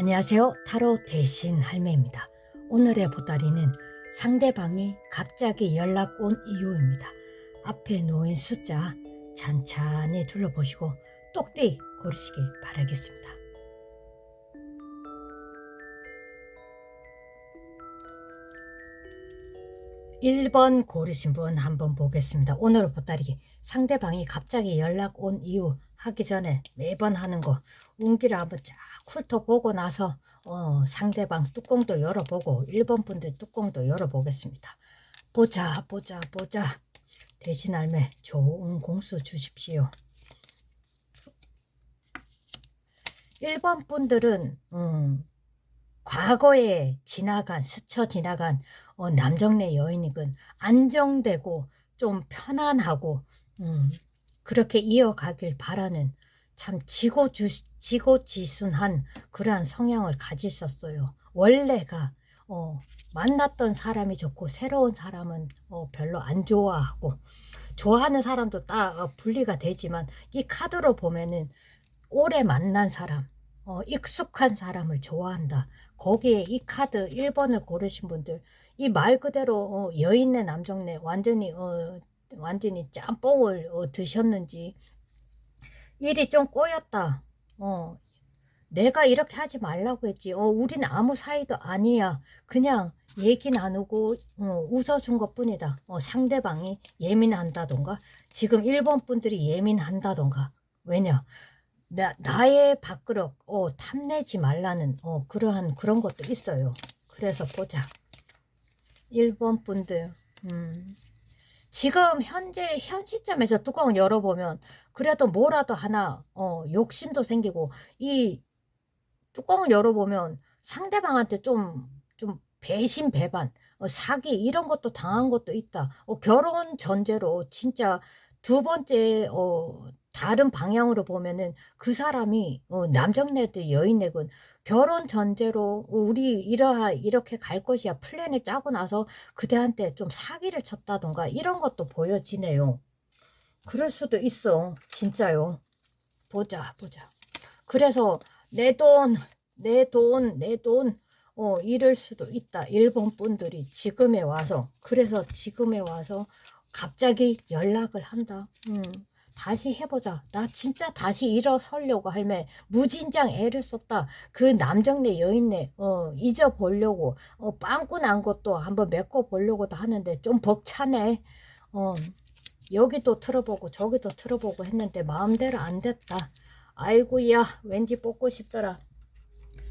안녕하세요. 타로 대신 할매입니다. 오늘의 보따리는 상대방이 갑자기 연락 온 이유입니다. 앞에 놓인 숫자 찬찬히 둘러보시고 똑띠 고르시길 바라겠습니다. 1번 고르신 분 한번 보겠습니다. 오늘 보따리 상대방이 갑자기 연락 온 이유 하기 전에 매번 하는 거 운기를 한번 쫙 훑어보고 나서 상대방 뚜껑도 열어보고 1번 분들 뚜껑도 열어보겠습니다. 보자. 대신 할매 좋은 공수 주십시오. 1번 분들은 과거에 스쳐 지나간 남정네 여인이건 안정되고 좀 편안하고 그렇게 이어가길 바라는 참 지고지순한 그러한 성향을 가지셨어요. 원래가 만났던 사람이 좋고 새로운 사람은 별로 안 좋아하고, 좋아하는 사람도 딱 분리가 되지만 이 카드로 보면은 오래 만난 사람, 익숙한 사람을 좋아한다. 거기에 이 카드 1번을 고르신 분들, 이 말 그대로 여인네 남정네 완전히 짬뽕을 드셨는지 일이 좀 꼬였다. 내가 이렇게 하지 말라고 했지. 우린 아무 사이도 아니야. 그냥 얘기 나누고 웃어준 것 뿐이다. 상대방이 예민한다던가, 지금 1번 분들이 예민한다던가. 왜냐? 나의 밥그릇 탐내지 말라는 그런 것도 있어요. 그래서 보자. 1번 분들 지금 현 시점에서 뚜껑을 열어보면 그래도 뭐라도 하나 욕심도 생기고, 이 뚜껑을 열어보면 상대방한테 좀 배신 배반 사기 이런 것도 당한 것도 있다. 결혼 전제로 진짜 두 번째 다른 방향으로 보면은 그 사람이 남정네든 여인네건 결혼 전제로 우리 이렇게 갈 것이야 플랜을 짜고 나서 그대한테 좀 사기를 쳤다던가 이런 것도 보여지네요. 그럴 수도 있어. 진짜요. 보자. 그래서 내 돈 이럴 수도 있다. 1번 분들이 지금에 와서, 그래서 지금에 와서 갑자기 연락을 한다. 다시 해보자. 나 진짜 다시 일어서려고 할매 무진장 애를 썼다. 그 남정네 여인네 잊어보려고 빵꾸 난 것도 한번 메꿔보려고도 하는데 좀 벅차네. 여기도 틀어보고 저기도 틀어보고 했는데 마음대로 안 됐다. 아이고야, 왠지 뽑고 싶더라.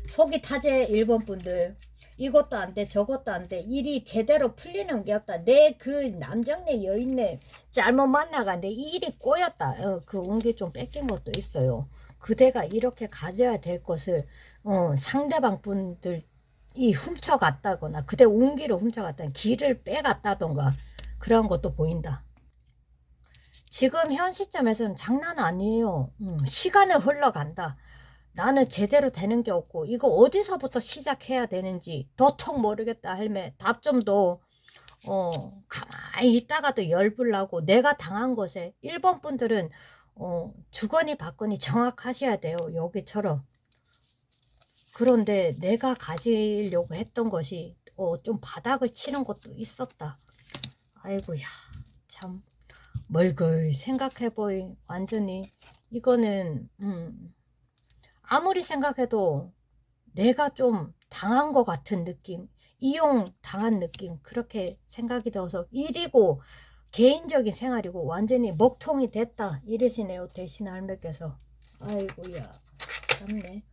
속이 타제. 1번 분들 이것도 안 돼 저것도 안 돼, 일이 제대로 풀리는 게 없다. 내 그 남정네 여인네 잘못 만나가 내 일이 꼬였다. 그 운기 좀 뺏긴 것도 있어요. 그대가 이렇게 가져야 될 것을 상대방 분들이 훔쳐갔다거나 그대 운기를 훔쳐갔다거나 길을 빼갔다던가 그런 것도 보인다. 지금 현 시점에서는 장난 아니에요. 시간은 흘러간다. 나는 제대로 되는 게 없고 이거 어디서부터 시작해야 되는지 도통 모르겠다. 할매 답 좀 더. 가만히 있다가도 열불나고 내가 당한 것에 1번 분들은 주거니 받거니 정확하셔야 돼요. 여기처럼. 그런데 내가 가지려고 했던 것이 좀 바닥을 치는 것도 있었다. 아이고야, 참 멀거이 생각해보이. 완전히 이거는 아무리 생각해도 내가 좀 당한 것 같은 느낌, 이용 당한 느낌, 그렇게 생각이 들어서 일이고 개인적인 생활이고 완전히 먹통이 됐다 이러시네요. 대신 할매께서. 아이고야, 참네.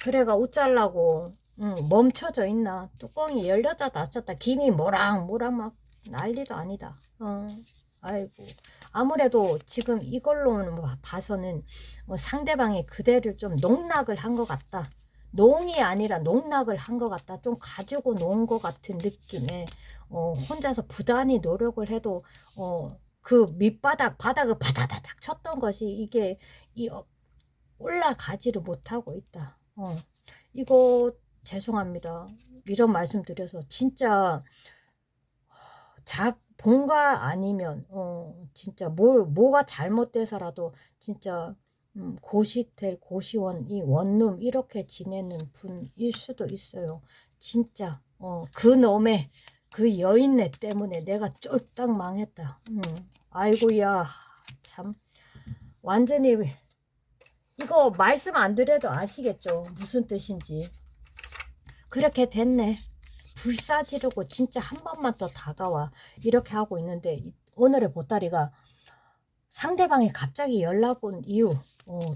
그래가 웃잘라고 멈춰져 있나. 뚜껑이 열렸다 닫혔다 김이 모락모락 막 난리도 아니다. 아이고, 아무래도 지금 이걸로 봐서는 상대방이 그대를 좀 농락을 한 것 같다. 농이 아니라 농락을 한 것 같다. 좀 가지고 논 것 같은 느낌에 혼자서 부단히 노력을 해도 그 바닥을 바다다닥 쳤던 것이 이게 올라가지를 못하고 있다. 이거 죄송합니다. 이런 말씀 드려서 진짜 본가 아니면 진짜 뭐가 잘못돼서라도 진짜 고시텔, 고시원, 이 원룸 이렇게 지내는 분일 수도 있어요. 진짜 그 놈의 그 여인네 때문에 내가 쫄딱 망했다. 아이고야 참 완전히 이거 말씀 안 드려도 아시겠죠? 무슨 뜻인지. 그렇게 됐네. 불사지르고 진짜 한 번만 더 다가와 이렇게 하고 있는데 오늘의 보따리가 상대방이 갑자기 연락 온 이유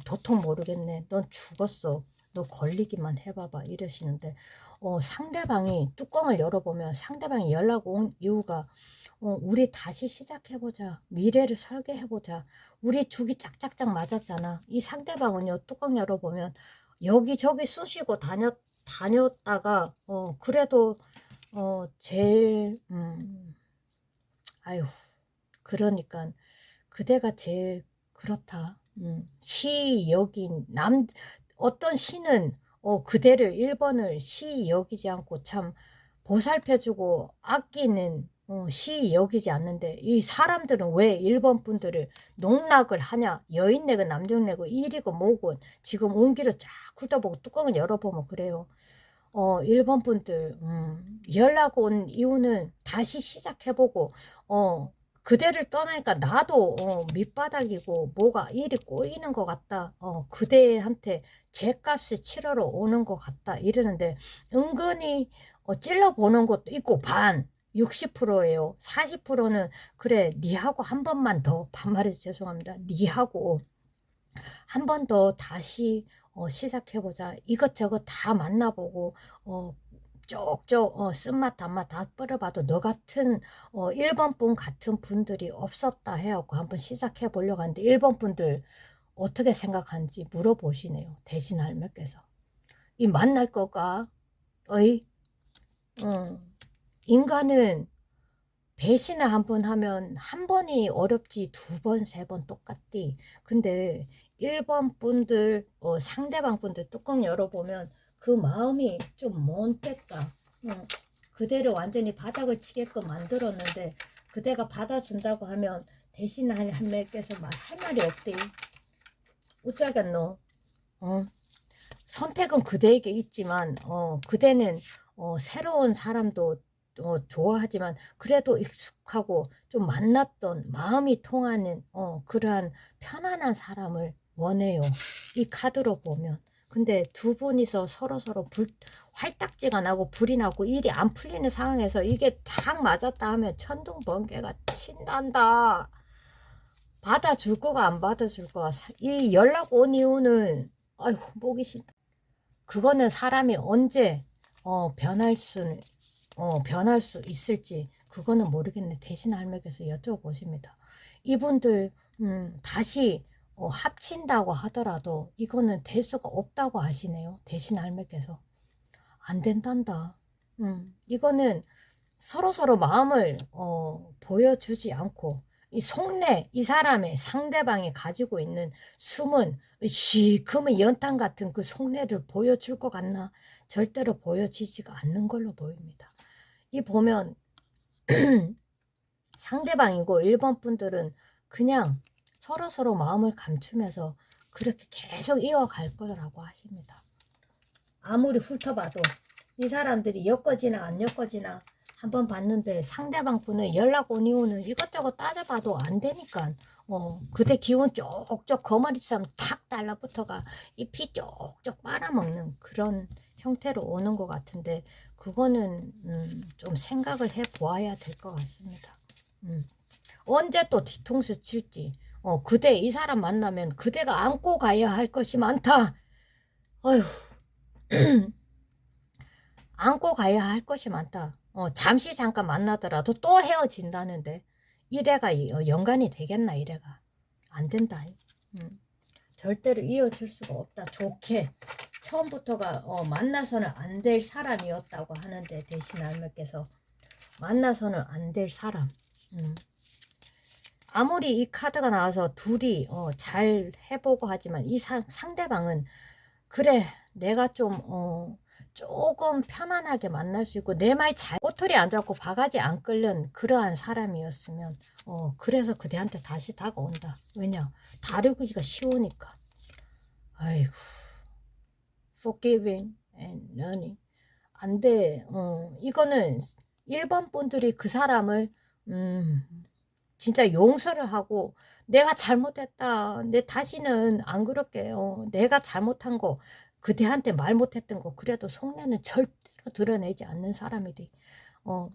도통 모르겠네. 넌 죽었어. 너 걸리기만 해봐봐 이러시는데 상대방이 뚜껑을 열어보면 상대방이 연락 온 이유가 우리 다시 시작해보자. 미래를 설계해보자. 우리 죽이 짝짝짝 맞았잖아. 이 상대방은요 뚜껑 열어보면 여기저기 쑤시고 다녔다가 그래도 제일 아유 그러니까 그대가 제일 그렇다. 시 여긴 어떤 시는 그대를 1번을 시 여기지 않고 참 보살펴주고 아끼는 시 여기지 않는데 이 사람들은 왜 1번 분들을 농락을 하냐. 여인네고 남정네고 일이고 뭐고 지금 온 길을 쫙 훑어보고 뚜껑을 열어보면 그래요. 1번 분들 연락 온 이유는 다시 시작해보고 그대를 떠나니까 나도 밑바닥이고 뭐가 일이 꼬이는 것 같다. 그대한테 죗값을 치러러 오는 것 같다. 이러는데 은근히 찔러보는 것도 있고 반 60%예요. 40%는 그래 니하고 한 번만 더 반말해서 죄송합니다. 니하고 한 번 더 다시 시작해보자. 이것저것 다 만나보고 쪽쪽 쓴맛 단맛 다 뿌려봐도 너 같은 1번 분 같은 분들이 없었다 해갖고 한번 시작해 보려고 하는데 1번 분들 어떻게 생각하는지 물어보시네요. 대신 할매께서 이 만날 거가 어이 인간은 배신을 한 번 하면 한 번이 어렵지 두 번, 세 번 똑같디. 근데 1번 분들 상대방 분들 뚜껑 열어보면 그 마음이 좀 못됐다. 그대를 완전히 바닥을 치게끔 만들었는데 그대가 받아준다고 하면 대신 한 매께서 할 말이 없대. 어쩌겠노. 선택은 그대에게 있지만 그대는 새로운 사람도 좋아하지만 그래도 익숙하고 좀 만났던 마음이 통하는 그러한 편안한 사람을 원해요. 이 카드로 보면. 근데 두 분이서 서로서로 활딱지가 나고 불이 나고 일이 안 풀리는 상황에서 이게 탁 맞았다 하면 천둥번개가 친단다. 받아줄 거가 안 받아줄 거가. 이 연락 온 이유는 아이고 목이 싫다. 그거는 사람이 언제 변할 수 있을지 그거는 모르겠네. 대신 할매께서 여쭤보십니다. 이분들 다시 합친다고 하더라도 이거는 될 수가 없다고 하시네요. 대신 할매께서 안 된단다. 이거는 서로서로 마음을 보여주지 않고 이 속내 이 사람의 상대방이 가지고 있는 숨은 시커먼 연탄 같은 그 속내를 보여줄 것 같나? 절대로 보여지지가 않는 걸로 보입니다. 이 보면 상대방이고 1번 분들은 그냥 서로서로 마음을 감추면서 그렇게 계속 이어갈 거라고 하십니다. 아무리 훑어봐도 이 사람들이 엮어지나 안 엮어지나 한번 봤는데 상대방 분은 연락 온 이유는 이것저것 따져봐도 안 되니까 그대 기운 쪽쪽 거머리처럼 탁 달라붙어가 이 피 쪽쪽 빨아먹는 그런 형태로 오는 것 같은데 그거는 좀 생각을 해 보아야 될 것 같습니다. 언제 또 뒤통수 칠지 그대 이 사람 만나면 그대가 안고 가야 할 것이 많다. 어휴 안고 가야 할 것이 많다. 잠시 잠깐 만나더라도 또 헤어진다는데 이래가 연관이 되겠나. 이래가 안 된다. 절대로 이어질 수가 없다. 좋게 처음부터가 만나서는 안 될 사람이었다고 하는데 대신 할매께서 만나서는 안 될 사람. 아무리 이 카드가 나와서 둘이 잘 해보고 하지만 이 상대방은 그래 내가 좀 조금 편안하게 만날 수 있고 내 말 잘 꼬투리 안 잡고 바가지 안 끓는 그러한 사람이었으면 그래서 그대한테 다시 다가온다. 왜냐 다루기가 쉬우니까. 아이고, forgiving and learning. 안 돼. 이거는 1번 분들이 그 사람을, 진짜 용서를 하고, 내가 잘못했다. 내 다시는 안 그럴게요. 내가 잘못한 거, 그대한테 말 못했던 거, 그래도 속내는 절대로 드러내지 않는 사람이 돼. 어,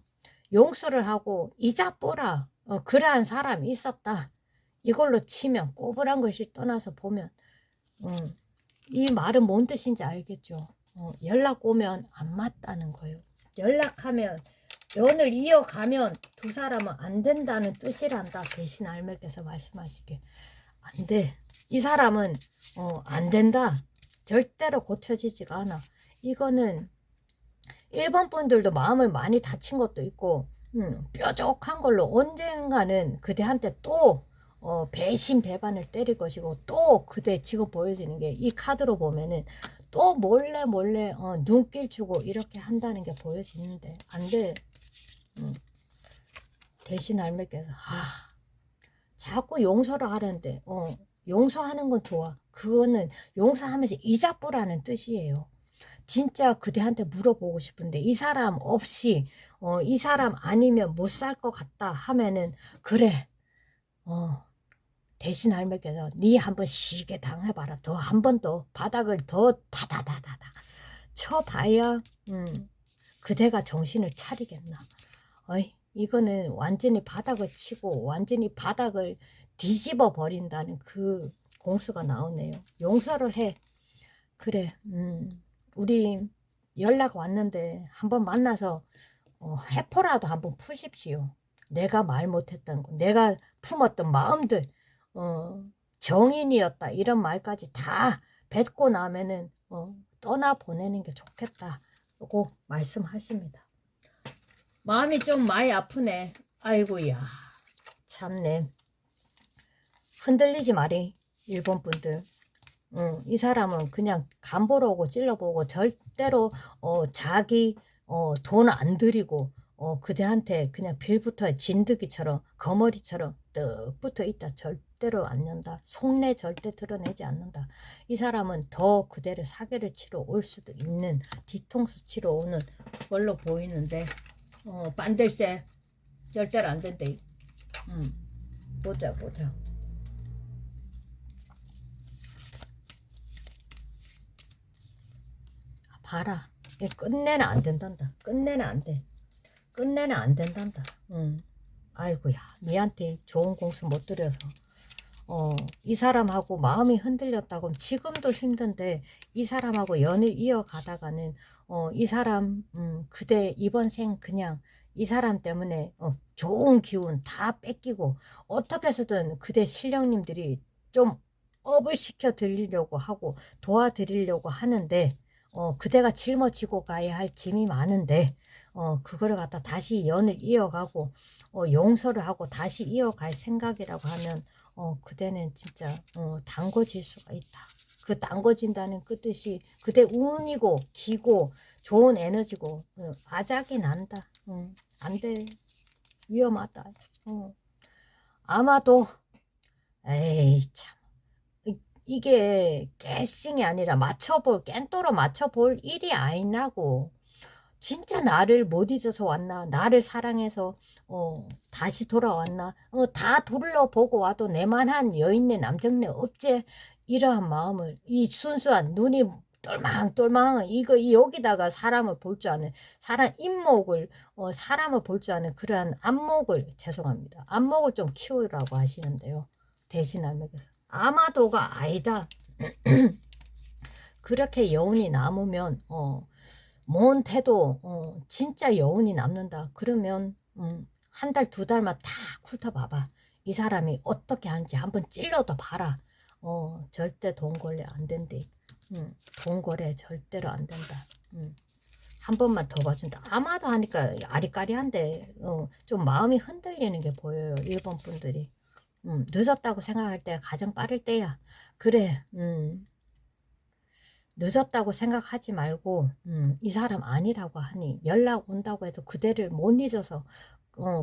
용서를 하고, 이자뿌라. 그러한 사람이 있었다. 이걸로 치면, 꼬부란 것이 떠나서 보면, 이 말은 뭔 뜻인지 알겠죠? 연락 오면 안 맞다는 거예요. 연락하면, 연을 이어가면 두 사람은 안 된다는 뜻이란다. 대신 알매께서 말씀하시길. 안 돼. 이 사람은 안 된다. 절대로 고쳐지지가 않아. 이거는 1번 분들도 마음을 많이 다친 것도 있고, 뾰족한 걸로 언젠가는 그대한테 또 배신 배반을 때릴 것이고, 또 그대 지금 보여지는 게 이 카드로 보면은 또 몰래 눈길 주고 이렇게 한다는 게 보여지는데 안 돼. 대신 알매께서 자꾸 용서를 하는데 용서하는 건 좋아. 그거는 용서하면서 이자뿌라는 뜻이에요. 진짜 그대한테 물어보고 싶은데 이 사람 없이 이 사람 아니면 못 살 것 같다 하면은 그래 대신 할매께서 니 한번 쉬게 당해봐라. 더 한 번 더 바닥을 더 다다다다다 쳐봐야 그대가 정신을 차리겠나. 어이, 이거는 완전히 바닥을 치고 완전히 바닥을 뒤집어 버린다는 그 공수가 나오네요. 용서를 해. 그래, 우리 연락 왔는데 한번 만나서 해포라도 한번 푸십시오. 내가 말 못했던 거, 내가 품었던 마음들, 정인이었다 이런 말까지 다 뱉고 나면은 떠나 보내는 게 좋겠다고 말씀하십니다. 마음이 좀 많이 아프네. 아이고야, 참네. 흔들리지 마리, 일본 분들. 이 사람은 그냥 간보러 오고 찔러보고 절대로 자기 돈 안 들이고 그대한테 그냥 빌붙어 진드기처럼 거머리처럼 뜩 붙어 있다. 절대로 안 연다. 속내 절대 드러내지 않는다. 이 사람은 더 그대를 사기를 치러 올 수도 있는, 뒤통수 치러 오는 걸로 보이는데 반댈세 절대로 안 된대. 보자. 봐라. 끝내는 안 된단다. 끝내는 안 돼. 끝내는 안 된단다. 아이고야, 니한테 좋은 공수 못 들여서 이 사람하고 마음이 흔들렸다고 하면 지금도 힘든데 이 사람하고 연을 이어가다가는 이 사람 그대 이번 생 그냥 이 사람 때문에 좋은 기운 다 뺏기고 어떻게 해서든 그대 신령님들이 좀 업을 시켜 드리려고 하고 도와드리려고 하는데 그대가 짊어지고 가야 할 짐이 많은데 그거를 갖다 다시 연을 이어가고 용서를 하고 다시 이어갈 생각이라고 하면 그대는 진짜 담궈질 수가 있다. 그 담궈진다는 그 뜻이 그대 운이고 기고 좋은 에너지고 아작이 난다. 안 돼. 위험하다. 아마도 에이 참 이게 깨싱이 아니라 깬또로 맞춰볼 일이 아니라고. 진짜 나를 못 잊어서 왔나, 나를 사랑해서 다시 돌아왔나, 다 둘러보고 와도 내만한 여인네 남정네 없제. 이러한 마음을, 이 순수한 눈이 똘망똘망한 이거 여기다가 사람을 볼 줄 아는, 사람 인목을 사람을 볼 줄 아는 그러한 안목을, 죄송합니다, 안목을 좀 키우라고 하시는데요. 대신하면서 아마도가 아니다. 그렇게 여운이 남으면 뭔 태도 진짜 여운이 남는다. 그러면 한 달, 두 달만 다 훑어봐봐. 이 사람이 어떻게 하는지 한번 찔러도 봐라. 절대 돈 거래 안 된대. 돈 거래 절대로 안 된다. 한 번만 더 봐준다. 아마도 하니까 아리까리한데 좀 마음이 흔들리는 게 보여요. 일본 분들이. 늦었다고 생각할 때가 가장 빠를 때야. 그래. 늦었다고 생각하지 말고 이 사람 아니라고 하니 연락 온다고 해도 그대를 못 잊어서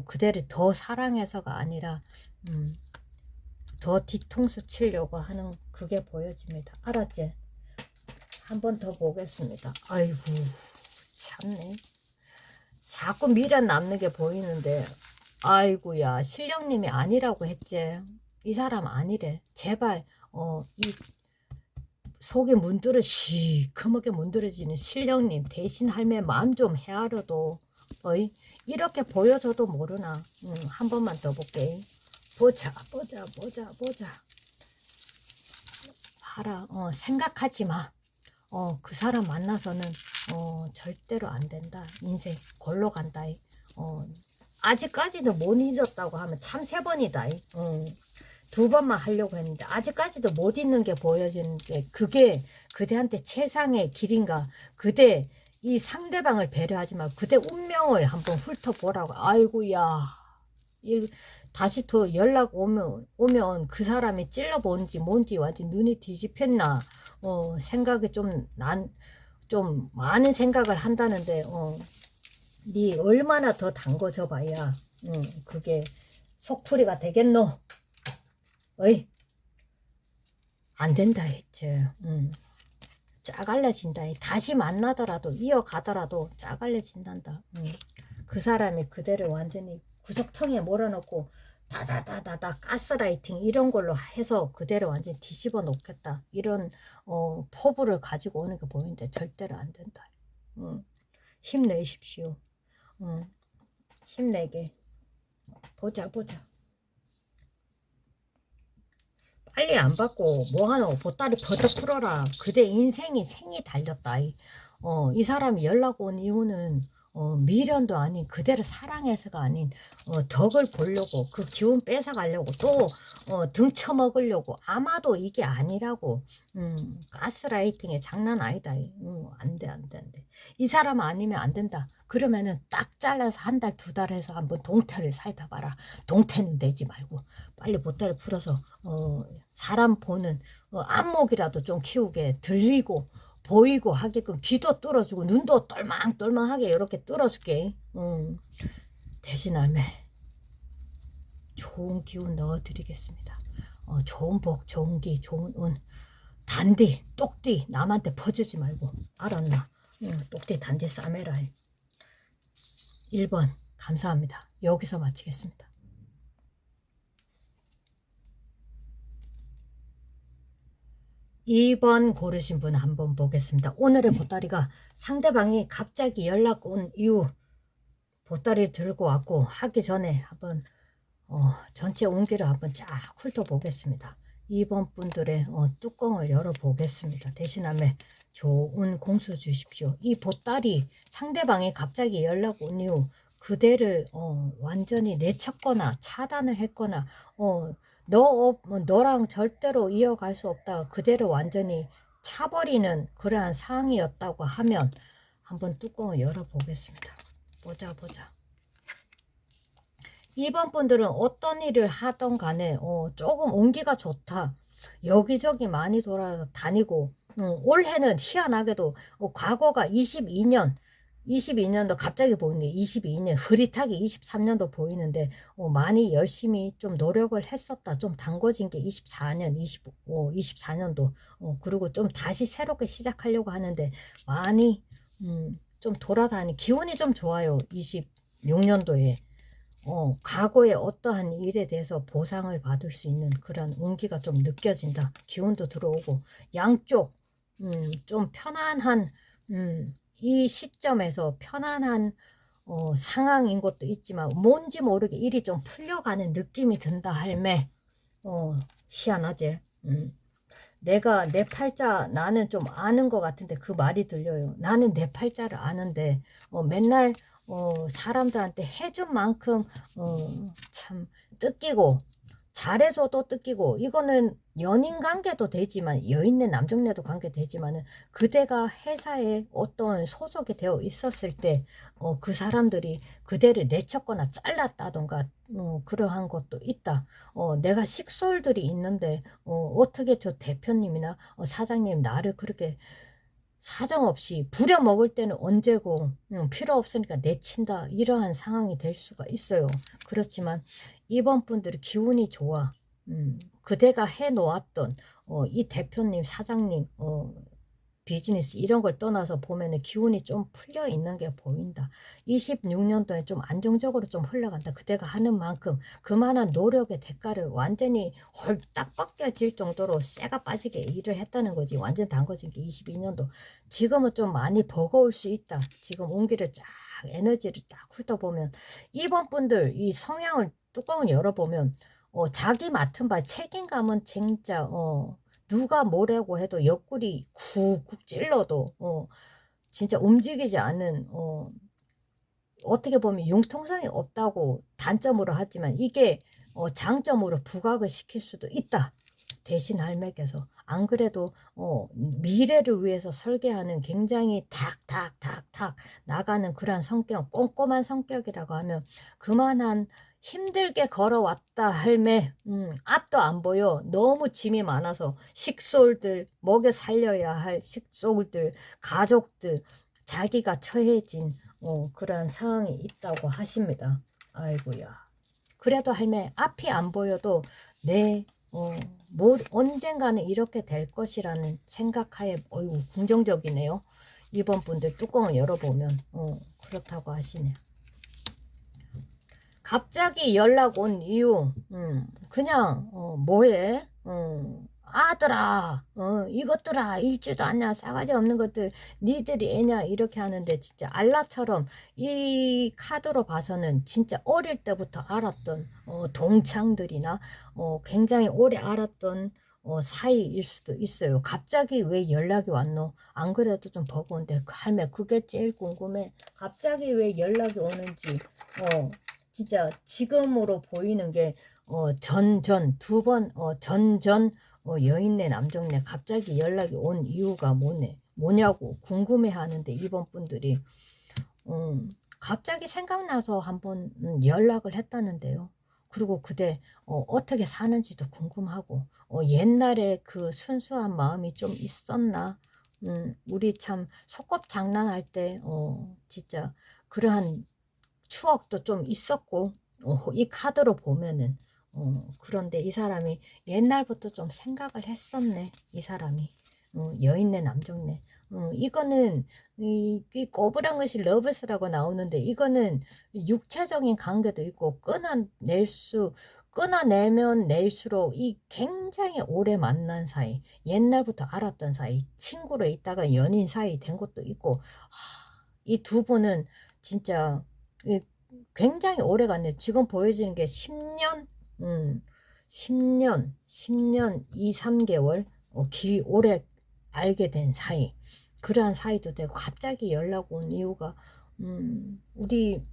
그대를 더 사랑해서가 아니라 더 뒤통수 치려고 하는 그게 보여집니다. 알았지? 한 번 더 보겠습니다. 아이고 참네. 자꾸 미련 남는 게 보이는데 아이고야 신령님이 아니라고 했지. 이 사람 아니래. 제발 이 속이 시커멓게 문드러지는 신령님 대신 할매 마음 좀 헤아려도 어이 이렇게 보여줘도 모르나. 한 번만 더 볼게. 보자. 봐라. 생각하지 마. 그 사람 만나서는 절대로 안 된다. 인생 골로 간다. 아직까지도 못 잊었다고 하면 참 3번이다. 2번만 하려고 했는데 아직까지도 못 잊는 게 보여지는 게 그게 그대한테 최상의 길인가. 그대 이 상대방을 배려하지 말고 그대 운명을 한번 훑어보라고. 아이고야 다시 또 연락 오면 그 사람이 찔러본지 뭔지 완전 눈이 뒤집혔나. 생각이 좀 많은 생각을 한다는데 니 얼마나 더 담궈져 봐야 그게 속풀이가 되겠노. 어이 안 된다 했지. 짜갈래진다. 다시 만나더라도 이어가더라도 짜갈래진단다. 그 사람이 그대를 완전히 구석통에 몰아넣고 다다다다다 가스라이팅 이런 걸로 해서 그대를 완전히 뒤집어 놓겠다. 이런 포부를 가지고 오는 게 보이는데 절대로 안 된다. 힘내십시오. 힘내게. 보자. 빨리 안 받고 뭐하노. 보따리 버덕 풀어라. 그대 인생이 생이 달렸다. 이 사람이 연락 온 이유는 미련도 아닌 그대를 사랑해서가 아닌 덕을 보려고 그 기운 뺏어가려고 또 등쳐먹으려고. 아마도 이게 아니라고. 가스라이팅에 장난 아니다. 안돼. 이 사람 아니면 안 된다. 그러면은 딱 잘라서 1달 2달 해서 한번 동태를 살펴봐라. 동태는 내지 말고 빨리 보따리 풀어서 사람 보는 안목이라도 좀 키우게. 들리고 보이고 하게끔 귀도 뚫어주고 눈도 똘망똘망하게 이렇게 뚫어줄게. 대신 할매 좋은 기운 넣어드리겠습니다. 좋은 복, 좋은 기, 좋은 운, 단디, 똑띠 남한테 퍼주지 말고. 알았나? 똑띠 단디 싸매라. 1번 감사합니다. 여기서 마치겠습니다. 2번 고르신 분 한번 보겠습니다. 오늘의 보따리가 상대방이 갑자기 연락 온 이후 보따리 들고 왔고 하기 전에 한번 전체 운기를 한번 쫙 훑어보겠습니다. 2번 분들의 뚜껑을 열어보겠습니다. 대신하면 좋은 공수 주십시오. 이 보따리 상대방이 갑자기 연락 온 이후 그대를 완전히 내쳤거나 차단을 했거나 너랑 절대로 이어갈 수 없다. 그대를 완전히 차버리는 그러한 상황이었다고 하면 한번 뚜껑을 열어보겠습니다. 보자. 2번 분들은 어떤 일을 하던 간에 조금 온기가 좋다. 여기저기 많이 돌아다니고 올해는 희한하게도 과거가 22년도 갑자기 보이는데 22년 흐릿하게 23년도 보이는데 많이 열심히 좀 노력을 했었다. 좀 담궈진 게 24년 24년도 그리고 좀 다시 새롭게 시작하려고 하는데 많이 좀 돌아다니 기운이 좀 좋아요. 26년도에 과거의 어떠한 일에 대해서 보상을 받을 수 있는 그런 운기가 좀 느껴진다. 기운도 들어오고 양쪽 좀 편안한 이 시점에서 편안한 상황인 것도 있지만 뭔지 모르게 일이 좀 풀려가는 느낌이 든다 할매. 희한하지. 내가 내 팔자 나는 좀 아는 것 같은데 그 말이 들려요. 나는 내 팔자를 아는데 맨날 사람들한테 해준 만큼 참 뜯기고 잘해줘도 뜯기고. 이거는 연인 관계도 되지만 여인네 남정네도 관계 되지만은 그대가 회사에 어떤 소속이 되어 있었을 때 그 사람들이 그대를 내쳤거나 잘랐다던가 그러한 것도 있다. 내가 식솔들이 있는데 어떻게 저 대표님이나 사장님 나를 그렇게 사정없이 부려먹을 때는 언제고 필요 없으니까 내친다. 이러한 상황이 될 수가 있어요. 그렇지만 이번 분들이 기운이 좋아. 그대가 해놓았던 이 대표님, 사장님, 비즈니스 이런 걸 떠나서 보면은 기운이 좀 풀려 있는 게 보인다. 26년도에 좀 안정적으로 좀 흘러간다. 그대가 하는 만큼 그만한 노력의 대가를 완전히 홀딱 벗겨질 정도로 쇠가 빠지게 일을 했다는 거지. 완전 담궈진 게 22년도. 지금은 좀 많이 버거울 수 있다. 지금 온기를 쫙 에너지를 딱 훑어보면 이번 분들 이 성향을 뚜껑을 열어보면 자기 맡은 바 책임감은 진짜 누가 뭐라고 해도 옆구리 쿡쿡 찔러도 진짜 움직이지 않는 어떻게 보면 융통성이 없다고 단점으로 하지만 이게 장점으로 부각을 시킬 수도 있다. 대신 할매께서 안 그래도 미래를 위해서 설계하는 굉장히 탁탁탁탁 나가는 그러한 성격, 꼼꼼한 성격이라고 하면 그만한 힘들게 걸어왔다 할매. 앞도 안 보여. 너무 짐이 많아서 식솔들 먹여 살려야 할 식솔들, 가족들, 자기가 처해진 그러한 상황이 있다고 하십니다. 아이고야. 그래도 할매 앞이 안 보여도 내 뭐 언젠가는 이렇게 될 것이라는 생각하에 어이구 긍정적이네요. 이번 분들 뚜껑을 열어보면 그렇다고 하시네요. 갑자기 연락 온 이유 그냥 뭐해? 아들아 이것들아 읽지도 않냐 싸가지 없는 것들 니들이 애냐 이렇게 하는데 진짜 알라처럼 이 카드로 봐서는 진짜 어릴 때부터 알았던 동창들이나 굉장히 오래 알았던 사이일 수도 있어요. 갑자기 왜 연락이 왔노? 안 그래도 좀 버거운데 할매 그게 제일 궁금해. 갑자기 왜 연락이 오는지 진짜 지금으로 보이는 게 전전 두 번 전전 여인네 남정네 갑자기 연락이 온 이유가 뭐냐고 궁금해 하는데 이번 분들이 갑자기 생각나서 한번 연락을 했다는데요. 그리고 그대 어떻게 사는지도 궁금하고 옛날에 그 순수한 마음이 좀 있었나. 우리 참 소꿉장난할 때 진짜 그러한 추억도 좀 있었고 이 카드로 보면은 그런데 이 사람이 옛날부터 좀 생각을 했었네. 이 사람이 여인네 남정네. 이거는 이 꼬부랑 것이 러브스라고 나오는데 이거는 육체적인 관계도 있고 끊어내면 낼수록 이 굉장히 오래 만난 사이, 옛날부터 알았던 사이, 친구로 있다가 연인 사이 된 것도 있고 이 두 분은 진짜 굉장히 오래 갔네. 지금 보여지는 게 10년, 10년, 2, 3개월, 오래 알게 된 사이. 그러한 사이도 되고, 갑자기 연락 온 이유가, 우리,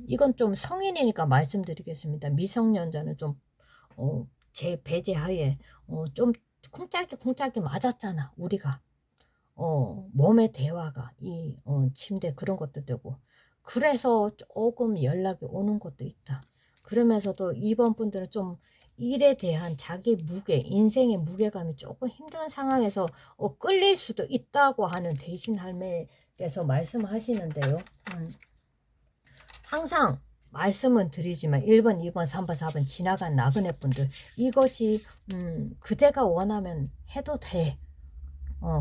이건 좀 성인이니까 말씀드리겠습니다. 미성년자는 좀, 제 배제하에, 좀 쿵짝이 맞았잖아, 우리가. 몸의 대화가, 침대 그런 것도 되고. 그래서 조금 연락이 오는 것도 있다. 그러면서도 이번 분들은 좀 일에 대한 자기 무게, 인생의 무게감이 조금 힘든 상황에서 끌릴 수도 있다고 하는 대신 할매께서 말씀하시는데요. 항상 말씀은 드리지만 1번, 2번, 3번, 4번 지나간 나그네 분들 이것이 그대가 원하면 해도 돼.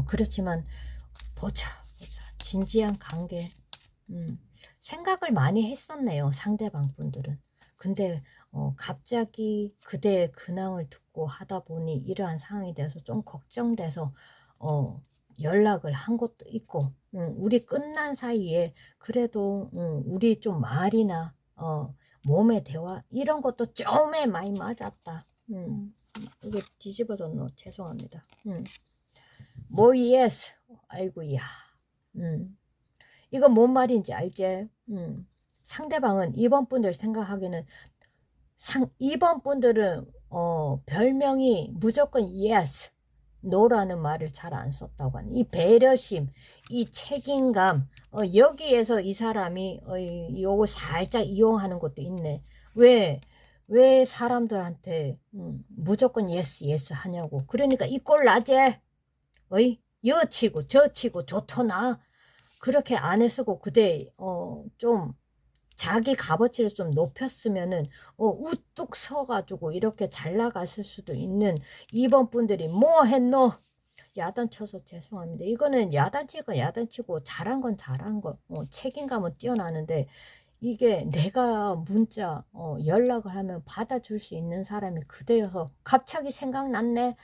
그렇지만 보자 진지한 관계 생각을 많이 했었네요. 상대방 분들은. 근데 갑자기 그대의 근황을 듣고 하다 보니 이러한 상황이 돼서 좀 걱정돼서 연락을 한 것도 있고 우리 끝난 사이에 그래도 우리 좀 말이나 몸의 대화 이런 것도 좀에 많이 맞았다. 이게 뒤집어졌노? 죄송합니다. 뭐 예스 아이고야 이거 뭔 말인지 알지? 상대방은 이번 분들 생각하기는 이번 분들은 별명이 무조건 yes, no라는 말을 잘 안 썼다고 하는 이 배려심, 이 책임감 여기에서 이 사람이 요거 살짝 이용하는 것도 있네. 왜 사람들한테 무조건 yes 하냐고. 그러니까 이 꼴 나제 여치고 저치고 좋더나 그렇게 안 했었고 그대 좀 자기 값어치를 좀 높였으면은 우뚝 서가지고 이렇게 잘 나갔을 수도 있는 2번 분들이 뭐 했노? 야단쳐서 죄송합니다. 이거는 야단칠 건 야단치고 잘한 건 잘한 거 책임감은 뛰어나는데 이게 내가 문자 연락을 하면 받아줄 수 있는 사람이 그대여서 갑자기 생각났네.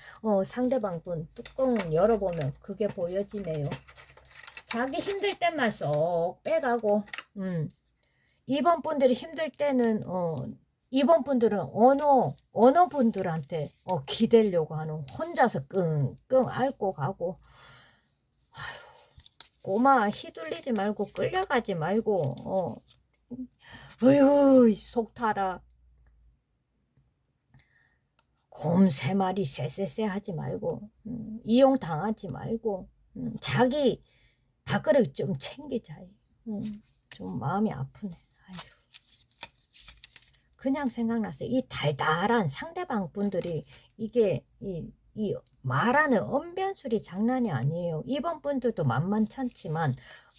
상대방 분 뚜껑 열어보면 그게 보여지네요. 자기 힘들 때만 쏙 빼가고 2번 분들이 힘들 때는 2번 분들은 어느 분들한테 기대려고 하는 혼자서 끙끙 앓고 가고 꼬마 휘둘리지 말고 끌려가지 말고 어휴 속 타라 곰 3마리 쎄쎄쎄 하지 말고 이용당하지 말고 자기 밥그릇 좀 챙기자. 좀 마음이 아프네. 아휴. 그냥 생각났어요. 이 달달한 상대방 분들이 이게 이 말하는 언변술이 장난이 아니에요. 이번 분들도 만만찮지만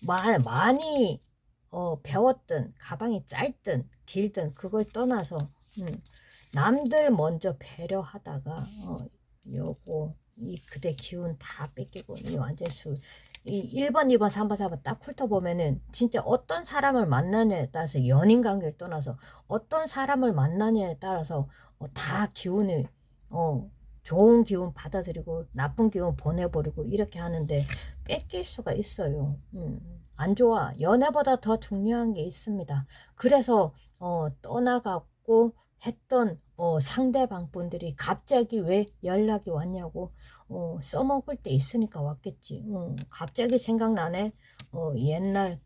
많이 배웠든 가방이 짧든 길든 그걸 떠나서 남들 먼저 배려하다가 요거 이 그대 기운 다 뺏기고 이 완전 이 1번, 2번, 3번, 4번 딱 훑어보면은 진짜 어떤 사람을 만나냐에 따라서 연인 관계를 떠나서 어떤 사람을 만나냐에 따라서 다 기운을 좋은 기운 받아들이고 나쁜 기운 보내버리고 이렇게 하는데 뺏길 수가 있어요. 안 좋아. 연애보다 더 중요한 게 있습니다. 그래서 떠나갔고 했던 상대방 분들이 갑자기 왜 연락이 왔냐고 써먹을 때 있으니까 왔겠지. 갑자기 생각나네. 옛날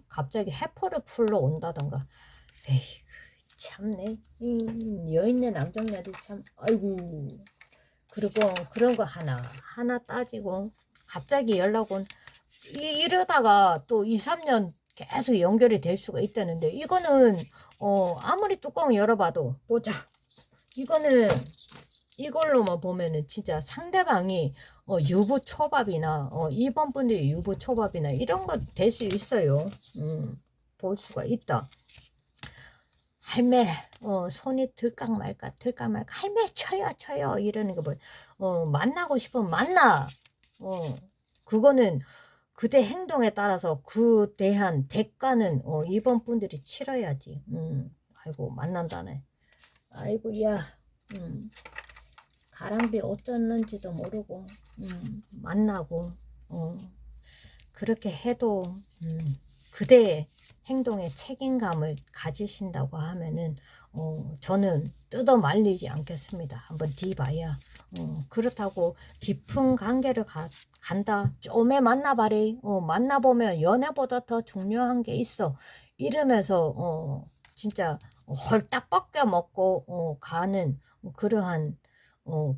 갑자기 해포를 풀러 온다던가. 에이 참네. 여인네 남정네들 참 아이고. 그리고 그런 거 하나 따지고 갑자기 연락 온 이러다가 또 2, 3년 계속 연결이 될 수가 있다는데 이거는 아무리 뚜껑 열어봐도 보자. 이거는 이걸로만 보면은 진짜 상대방이 유부초밥이나 2번 분들이 유부초밥이나 이런 거 될 수 있어요. 볼 수가 있다. 할매 손이 들깍 말까 할매 쳐요 이러는 거 만나고 싶으면 만나. 그거는 그대 행동에 따라서 그 대한 대가는 2번 분들이 치러야지. 아이고 만난다네. 아이고 야 가랑비 어쩌는지도 모르고 만나고 그렇게 해도 그대의 행동에 책임감을 가지신다고 하면은 저는 뜯어 말리지 않겠습니다. 한번 뒤봐야 그렇다고 깊은 관계를 간다. 좀에 만나봐리. 만나보면 연애보다 더 중요한 게 있어. 이러면서 진짜 홀딱 벗겨 먹고 가는 그러한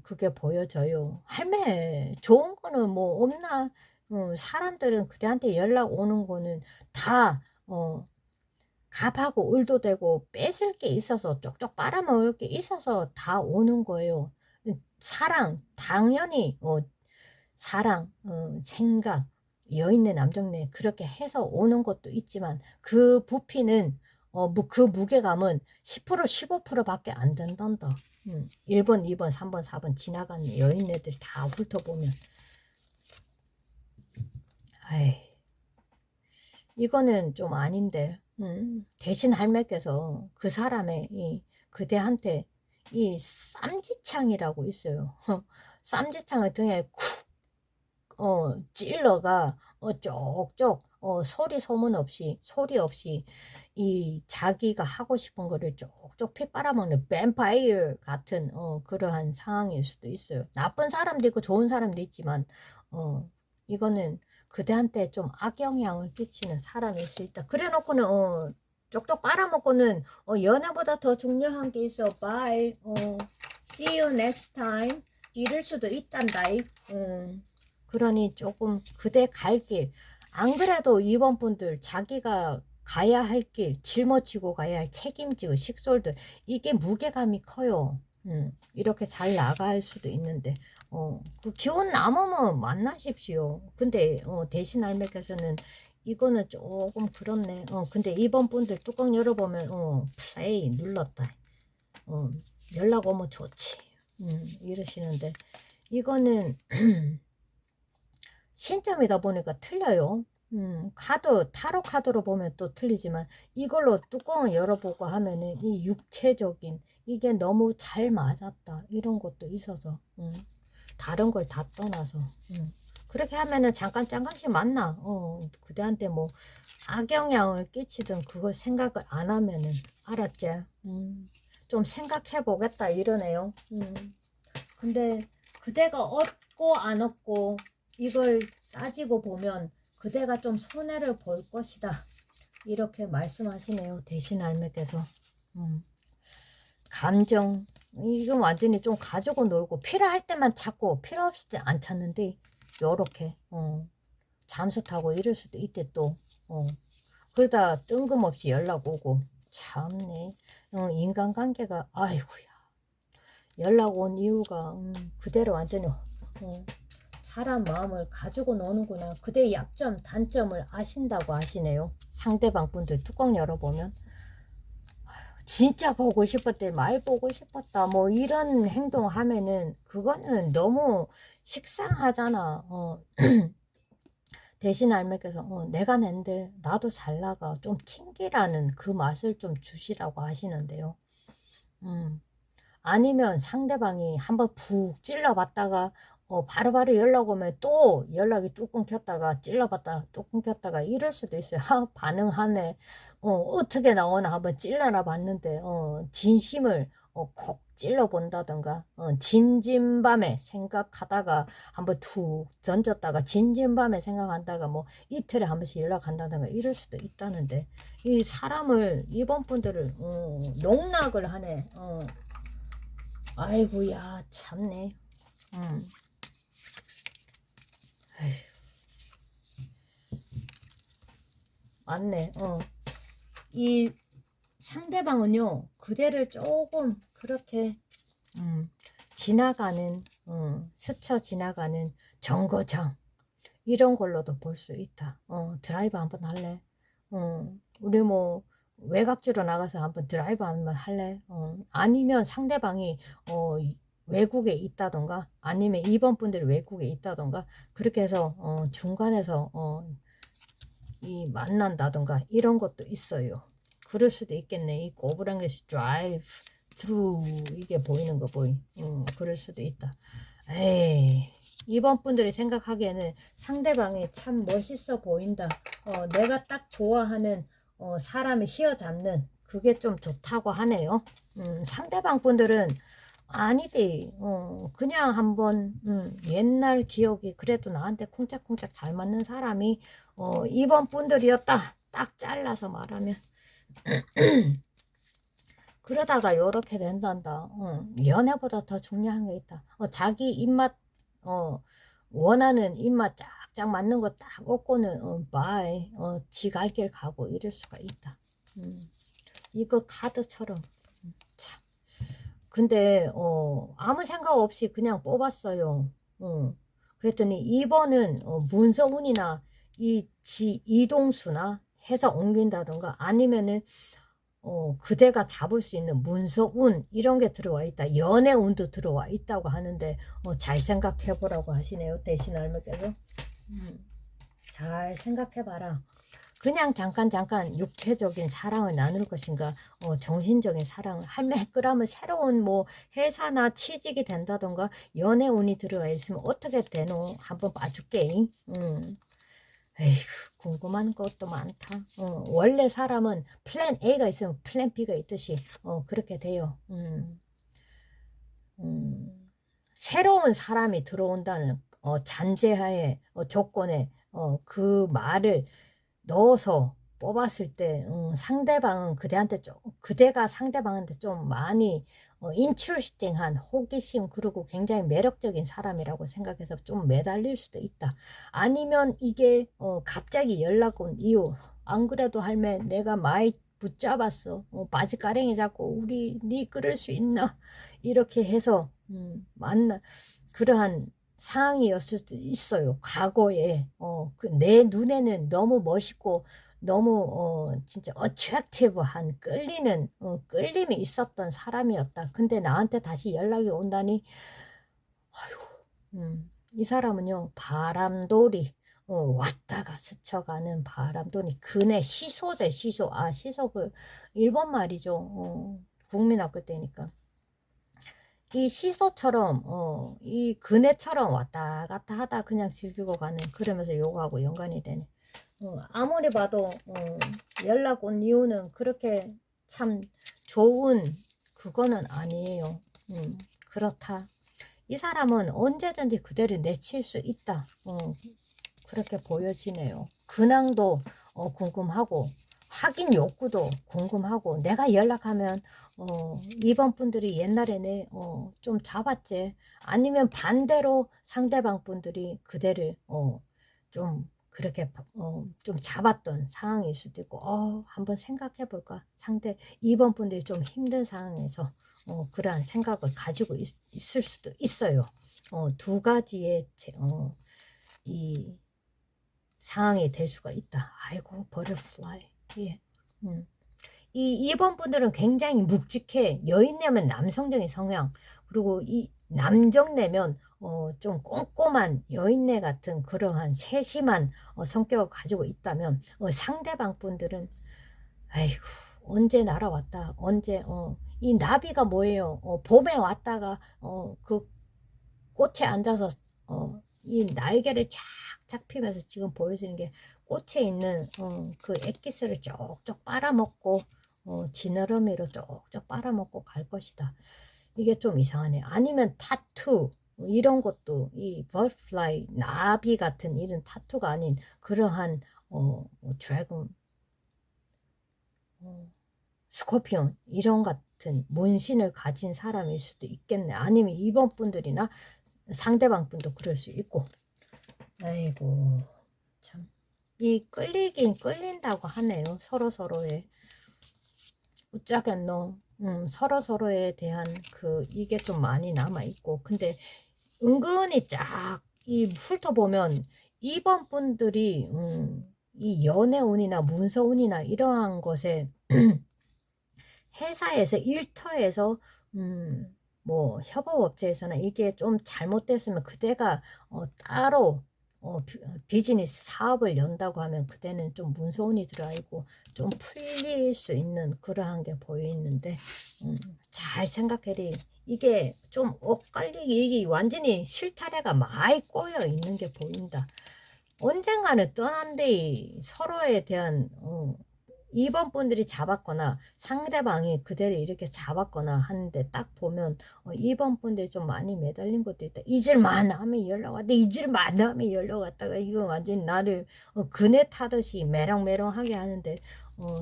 그게 보여져요. 할매 좋은 거는 뭐 없나? 사람들은 그대한테 연락 오는 거는 다 갑하고 을도 되고 뺏을 게 있어서 쪽쪽 빨아먹을 게 있어서 다 오는 거예요. 사랑 당연히 사랑 생각 여인네 남정네 그렇게 해서 오는 것도 있지만 그 부피는 그 무게감은 10% 15%밖에 안 된단다. 1번 2번 3번 4번 지나가는 여인네들 다 훑어보면 아이 이거는 좀 아닌데 대신 할매께서 그 사람의 그대한테 이 쌈지창이라고 있어요. 쌈지창을 등에 쿡 찔러가 쪽쪽 소리 소문 없이 소리 없이 이 자기가 하고 싶은 거를 쪽쪽 피 빨아먹는 뱀파이어 같은 그러한 상황일 수도 있어요. 나쁜 사람도 있고 좋은 사람도 있지만 이거는 그대한테 좀 악영향을 끼치는 사람일 수 있다. 그래 놓고는 쪽쪽 빨아먹고는 연애보다 더 중요한 게 있어. Bye. See you next time. 이럴 수도 있단다. 그러니 조금 그대 갈 길. 안 그래도 이번 분들 자기가 가야 할 길, 짊어지고 가야 할 책임지고 식솔들 이게 무게감이 커요. 이렇게 잘 나갈 수도 있는데 그 기운 남으면 만나십시오. 근데 대신 할매께서는 이거는 조금 그렇네. 근데 이번 분들 뚜껑 열어보면 플레이 눌렀다. 연락 오면 좋지. 이러시는데 이거는 신점이다 보니까 틀려요. 타로 카드로 보면 또 틀리지만 이걸로 뚜껑을 열어보고 하면은 이 육체적인 이게 너무 잘 맞았다 이런 것도 있어서 다른 걸 다 떠나서 그렇게 하면은 잠깐씩 만나. 그대한테 뭐 악영향을 끼치든 그걸 생각을 안 하면은 알았지? 좀 생각해 보겠다 이러네요. 근데 그대가 얻고 안 얻고 이걸 따지고 보면 그대가 좀 손해를 볼 것이다 이렇게 말씀하시네요. 대신 할매께서 감정 이건 완전히 좀 가지고 놀고 필요할 때만 찾고 필요 없을 때 안 찾는데 요렇게 잠수 타고 이럴 수도 있대 또 그러다 뜬금없이 연락 오고 참네. 인간관계가 아이고야 연락 온 이유가 그대로 완전히 사람 마음을 가지고 노는구나. 그대의 약점 단점을 아신다고 하시네요. 상대방 분들 뚜껑 열어보면 진짜 보고 싶었대 많이 보고 싶었다 뭐 이런 행동하면은 그거는 너무 식상하잖아. 대신 할매께서 내가 낸데 나도 잘 나가 좀 튕기라는 그 맛을 좀 주시라고 하시는데요. 아니면 상대방이 한번 푹 찔러봤다가 바로바로 연락 오면 또 연락이 뚝 끊겼다가 찔러봤다 뚝 끊겼다가 이럴 수도 있어요. 반응하네. 어떻게 나오나 한번 찔러나 봤는데 진심을 콕 찔러본다던가 진진밤에 생각하다가 한번 툭 던졌다가 진진밤에 생각한다가 뭐 이틀에 한 번씩 연락한다던가 이럴 수도 있다는데 이 사람을 이번 분들을 농락을 하네. 아이고야 참네. 맞네. 이 상대방은요 그대를 조금 그렇게 지나가는 스쳐 지나가는 정거장 이런 걸로도 볼 수 있다. 드라이브 한번 할래? 우리 뭐 외곽지로 나가서 한번 드라이브 한번 할래? 아니면 상대방이 외국에 있다던가 아니면 2번 분들이 외국에 있다던가 그렇게 해서 중간에서 이 만난다던가 이런 것도 있어요. 그럴 수도 있겠네. 이 꼬부랑 것이 드라이브 트루 이게 보이는 거 그럴 수도 있다. 에이 이번 분들이 생각하기에는 상대방이 참 멋있어 보인다. 내가 딱 좋아하는 사람이 휘어잡는 그게 좀 좋다고 하네요. 상대방 분들은 아니지. 그냥 한번 옛날 기억이 그래도 나한테 쿵짝쿵짝 잘 맞는 사람이 이번 분들이었다. 딱 잘라서 말하면 그러다가 요렇게 된단다. 연애보다 더 중요한 게 있다. 자기 입맛 원하는 입맛 쫙쫙 맞는 거 딱 얻고는 바이 지 갈 길 가고 이럴 수가 있다. 이거 카드처럼 참. 근데 아무 생각 없이 그냥 뽑았어요. 그랬더니 2번은 문서운이나 이동수나 해서 옮긴다던가 아니면은 그대가 잡을 수 있는 문서운 이런 게 들어와 있다. 연애운도 들어와 있다고 하는데 잘 생각해 보라고 하시네요. 대신 할머니께서 잘 생각해 봐라. 그냥 잠깐 육체적인 사랑을 나눌 것인가 정신적인 사랑을 할매 그러면 새로운 뭐 회사나 취직이 된다던가 연애운이 들어와 있으면 어떻게 되노 한번 봐줄게. 에이구 궁금한 것도 많다. 원래 사람은 플랜 A가 있으면 플랜 B가 있듯이 그렇게 돼요. 새로운 사람이 들어온다는 잔재하에 조건에 그 말을 넣어서 뽑았을 때 상대방은 그대가 상대방한테 좀 많이 인트레스팅한 호기심 그리고 굉장히 매력적인 사람이라고 생각해서 좀 매달릴 수도 있다. 아니면 이게 갑자기 연락 온 이유 안 그래도 할매 내가 많이 붙잡았어. 바지가랭이 잡고 우리 니 그럴 수 있나 이렇게 해서 만나 그러한 상황이었을 수도 있어요. 과거에 내 눈에는 너무 멋있고 너무 진짜 어트랙티브한 끌림이 있었던 사람이었다. 근데 나한테 다시 연락이 온다니 이 사람은요 바람돌이 왔다가 스쳐가는 바람돌이 그네 시소제 시소 시소 그 일본 말이죠. 국민학교 때니까 이 시소처럼 이 그네처럼 왔다 갔다 하다 그냥 즐기고 가는 그러면서 요거하고 연관이 되네. 아무리 봐도 연락 온 이유는 그렇게 참 좋은 그거는 아니에요. 그렇다. 이 사람은 언제든지 그대를 내칠 수 있다. 그렇게 보여지네요. 근황도 궁금하고 확인 욕구도 궁금하고 내가 연락하면 이번 분들이 옛날에는 좀 잡았지 아니면 반대로 상대방 분들이 그대를 좀 그렇게 좀 잡았던 상황일 수도 있고 한번 생각해 볼까 상대 이번 분들이 좀 힘든 상황에서 그러한 생각을 가지고 있을 수도 있어요. 두 가지의 이 상황이 될 수가 있다. 아이고 버터플라이. 예. 이 2번 분들은 굉장히 묵직해. 여인내면 남성적인 성향 그리고 이 남정내면 좀 꼼꼼한 여인내 같은 그러한 세심한 성격을 가지고 있다면 상대방 분들은 아이고 언제 날아왔다 언제 이 나비가 뭐예요? 봄에 왔다가 그 꽃에 앉아서 이 날개를 쫙쫙 피면서 지금 보여지는 게 꽃에 있는 그 엑기스를 쪽쪽 빨아먹고 지느러미로 쪽쪽 빨아먹고 갈 것이다. 이게 좀 이상하네. 아니면 타투 이런 것도 이 버터플라이 나비 같은 이런 타투가 아닌 그러한 드래곤 스코피온 이런 같은 문신을 가진 사람일 수도 있겠네. 아니면 이번 분들이나 상대방 분도 그럴 수 있고. 아이고 참 이 끌리긴 끌린다고 하네요. 서로서로의 웃자겠노. 서로서로에 대한 그 이게 좀 많이 남아 있고 근데 은근히 쫙 이 훑어보면 이번 분들이 이 연애운이나 문서운이나 이러한 것에 회사에서 일터에서 뭐 협업업체에서는 이게 좀 잘못됐으면 그대가 따로 비즈니스 사업을 연다고 하면 그때는 좀 문서운이 들어있고 좀 풀릴 수 있는 그러한 게 보이는데 잘 생각해리 이게 좀 엇갈리기 이게 완전히 실타래가 많이 꼬여 있는 게 보인다. 언젠가는 떠난데 서로에 대한 2번 분들이 잡았거나 상대방이 그대를 이렇게 잡았거나 하는데 딱 보면 2번 분들이 좀 많이 매달린 것도 있다. 잊을만 하면 연락 왔다. 잊을만 하면 연락 왔다가 이거 완전히 나를 그네 타듯이 메렁메렁하게 하는데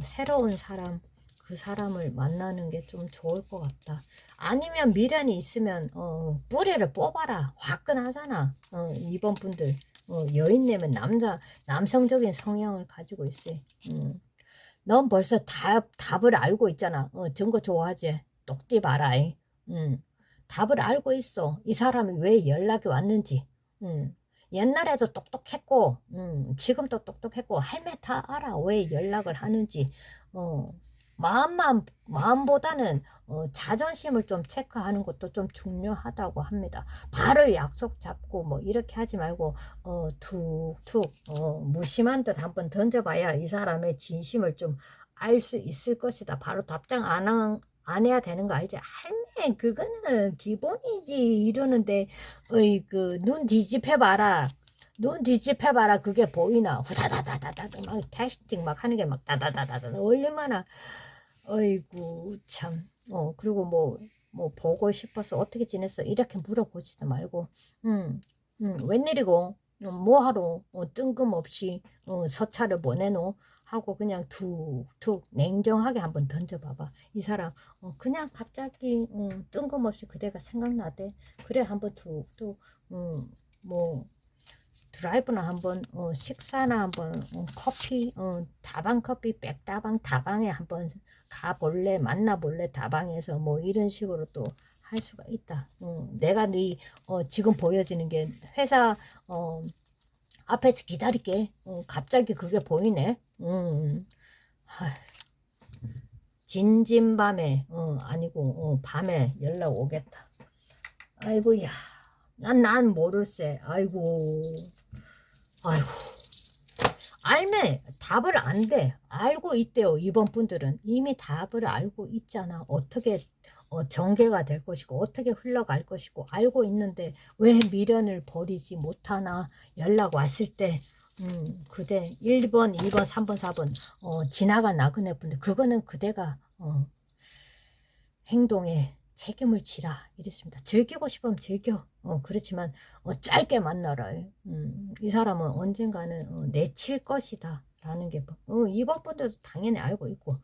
새로운 사람 그 사람을 만나는 게 좀 좋을 것 같다. 아니면 미련이 있으면 뿌리를 뽑아라. 화끈하잖아. 2번 분들 여인내면 남성적인 성향을 가지고 있어. 넌 벌써 답을 알고 있잖아. 증거 좋아하지? 똑띠 봐라. 답을 알고 있어. 이 사람이 왜 연락이 왔는지. 옛날에도 똑똑했고, 지금도 똑똑했고, 할매 다 알아. 왜 연락을 하는지. 마음보다는 자존심을 좀 체크하는 것도 좀 중요하다고 합니다. 바로 약속 잡고 뭐 이렇게 하지 말고 툭툭 무심한 듯 한번 던져봐야 이 사람의 진심을 좀 알 수 있을 것이다. 바로 답장 안 해야 되는 거 알지? 할매 그거는 기본이지 이러는데 어이 그 눈 뒤집혀봐라. 눈 뒤집혀봐라. 그게 보이나? 후다다다다다 막 캐스팅 막 하는 게 막 다다다다다 얼마나 어이구 참 그리고 뭐 보고 싶어서 어떻게 지냈어 이렇게 물어보지도 말고 웬일이고 뭐하러 뜬금없이 서차를 보내노 하고 그냥 툭툭 냉정하게 한번 던져봐봐. 이 사람 그냥 갑자기 뜬금없이 그대가 생각나대. 그래 한번 툭툭 뭐 드라이브나 한번 식사나 한번 커피 다방 커피 백다방 다방에 한번 가볼래 만나볼래 다방에서 뭐 이런 식으로 또 할 수가 있다. 내가 네 지금 보여지는 게 회사 앞에서 기다릴게. 갑자기 그게 보이네. 하, 진진밤에 아니고 밤에 연락 오겠다. 아이고야. 난 모를세. 아이고. 아이고. 알매 답을 안 돼. 알고 있대요. 이번 분들은 이미 답을 알고 있잖아. 어떻게 전개가 될 것이고 어떻게 흘러갈 것이고 알고 있는데 왜 미련을 버리지 못하나. 연락 왔을 때 그대 1번 2번 3번 4번 지나간 나그네 분들 그거는 그대가 행동에 책임을 지라 이랬습니다. 즐기고 싶으면 즐겨. 그렇지만 짧게 만나라. 이 사람은 언젠가는 내칠 것이다 라는 게 이번 분들도 당연히 알고 있고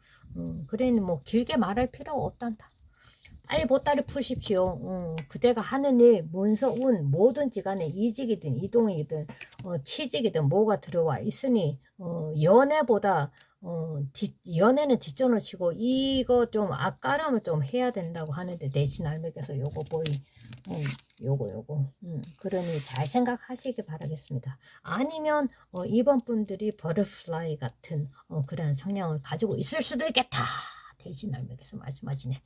그래는 뭐 길게 말할 필요가 없단다. 빨리 보따리 푸십시오. 그대가 하는 일, 문서, 운, 뭐든지 간에 이직이든 이동이든 취직이든 뭐가 들어와 있으니 연애보다 연애는 뒷전을 치고 이거 좀 앞가름을 좀 해야 된다고 하는데 내신 알맥에서 요거 보이 요거 그러니 잘 생각하시기 바라겠습니다. 아니면 이번 분들이 버터플라이 같은 그런 성향을 가지고 있을 수도 있겠다. 대신 알맥에서 말씀하시네.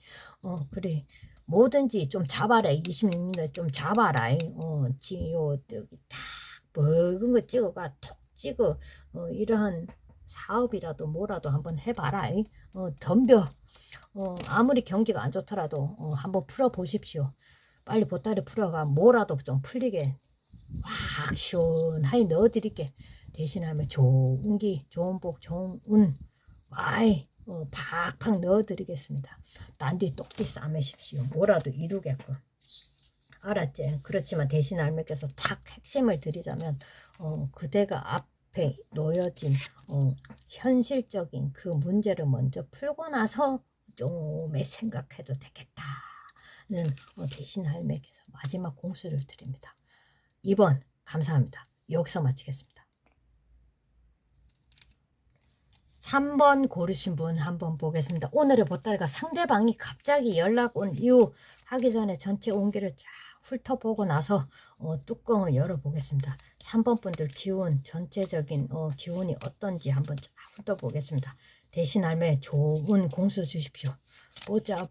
그래. 뭐든지 좀 잡아라. 26년에 좀 잡아라. 여기 딱 붉은 거 찍어가 톡 찍어. 이러한 사업이라도 뭐라도 한번 해봐라. 덤벼. 아무리 경기가 안 좋더라도 한번 풀어보십시오. 빨리 보따리 풀어가 뭐라도 좀 풀리게 확 시원하게 넣어드릴게. 대신하면 좋은 기, 좋은 복, 좋은 운 와이 팍팍 넣어드리겠습니다. 딴 뒤 똑띠 싸매십시오. 뭐라도 이루게끔. 알았지? 그렇지만 대신 알매께서 탁 핵심을 드리자면 그대가 앞에 놓여진 현실적인 그 문제를 먼저 풀고 나서 좀에 생각해도 되겠다는 대신 할매께서 마지막 공수를 드립니다. 2번 감사합니다. 여기서 마치겠습니다. 3번 고르신 분 한번 보겠습니다. 오늘의 보따리가 상대방이 갑자기 연락 온 이유 하기 전에 전체 온기를 쫙 훑어보고 나서 뚜껑을 열어보겠습니다. 3번 분들 기운 전체적인 기운이 어떤지 한번 쫙 훑어보겠습니다. 대신 할매 좋은 공수 주십시오. 보자.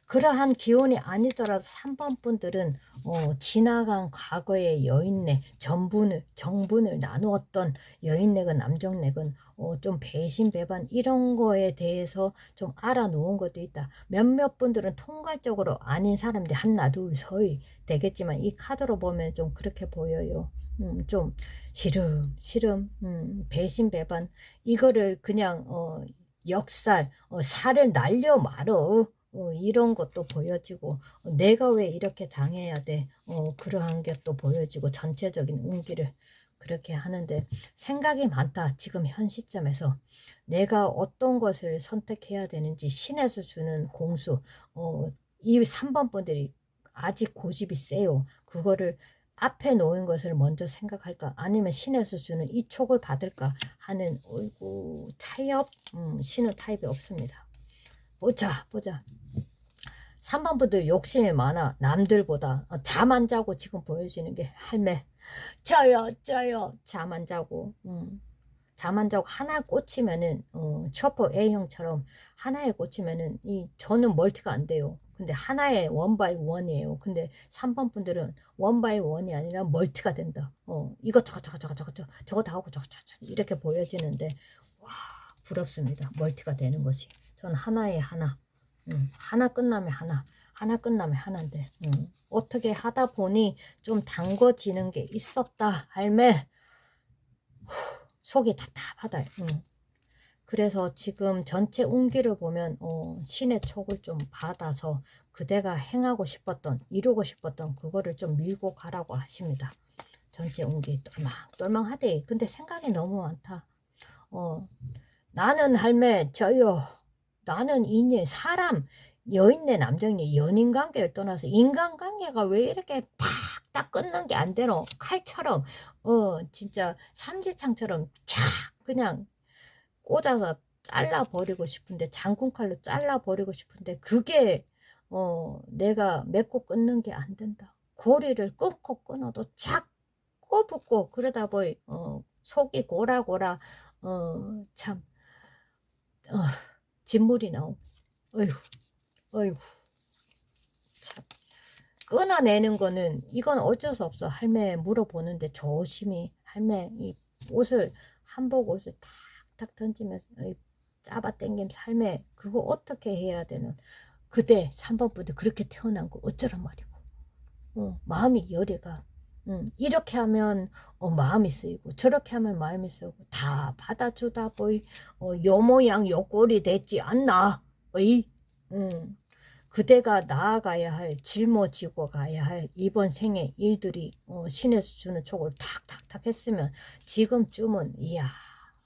그러한 기운이 아니더라도 3번 분들은 지나간 과거의 여인네 정분을 나누었던 여인네건 남정네건 좀 배신 배반 이런 거에 대해서 좀 알아놓은 것도 있다. 몇몇 분들은 통괄적으로 아닌 사람들이 하나 둘 서이 되겠지만 이 카드로 보면 좀 그렇게 보여요. 좀 시름 배신 배반 이거를 그냥 역살 살을 날려 말어. 이런 것도 보여지고 내가 왜 이렇게 당해야 돼 그러한 게 또 보여지고 전체적인 운기를 그렇게 하는데 생각이 많다. 지금 현 시점에서 내가 어떤 것을 선택해야 되는지 신에서 주는 공수 이 3번 분들이 아직 고집이 세요. 그거를 앞에 놓은 것을 먼저 생각할까 아니면 신에서 주는 이 촉을 받을까 하는 어이구 타협 신의 타입이 없습니다. 보자 3번 분들 욕심이 많아. 남들보다 잠 안 자고 지금 보여지는 게 할매 쪄요 잠 안 자고 잠 안 자고 하나에 꽂히면은 셔퍼 A형처럼 하나에 꽂히면은 저는 멀티가 안 돼요. 근데 하나에 원바이 원이에요. 근데 3번 분들은 원바이 원이 아니라 멀티가 된다. 이거 저거 다 하고 저거 이렇게 보여지는데 와 부럽습니다. 멀티가 되는 것이. 전 하나에 하나 하나 끝나면 하나 끝나면 하나인데 어떻게 하다 보니 좀 담궈지는 게 있었다 할매 속이 답답하다. 그래서 지금 전체 운기를 보면 신의 촉을 좀 받아서 그대가 행하고 싶었던 이루고 싶었던 그거를 좀 밀고 가라고 하십니다. 전체 운기 똘망하대. 근데 생각이 너무 많다. 나는 할매 저요. 나는 인연 사람 여인네 남정네 연인관계를 떠나서 인간관계가 왜 이렇게 팍딱 끊는 게 안 되노. 칼처럼 진짜 삼지창처럼 촥 그냥 꽂아서 잘라버리고 싶은데 장군칼로 잘라버리고 싶은데 그게 내가 맺고 끊는 게 안 된다. 고리를 끊고 끊어도 자꾸 붙고 그러다 보니 속이 고라고라 참 진물이 나오고 어휴 어휴 참 끊어내는 거는 이건 어쩔 수 없어. 할매 물어보는데 조심히 할매 이 옷을 한복 옷을 탁탁 던지면서 잡아당기면서 할매 그거 어떻게 해야 되는 그대 3번 부대 그렇게 태어난 거 어쩌란 말이고 마음이 열애가 이렇게 하면 마음이 쓰이고 저렇게 하면 마음이 쓰이고 다 받아주다 보이 요 모양 요 꼴이 됐지 않나 어이 그대가 나아가야 할 짊어지고 가야 할 이번 생의 일들이 신에서 주는 촉을 탁탁탁 했으면 지금쯤은 이야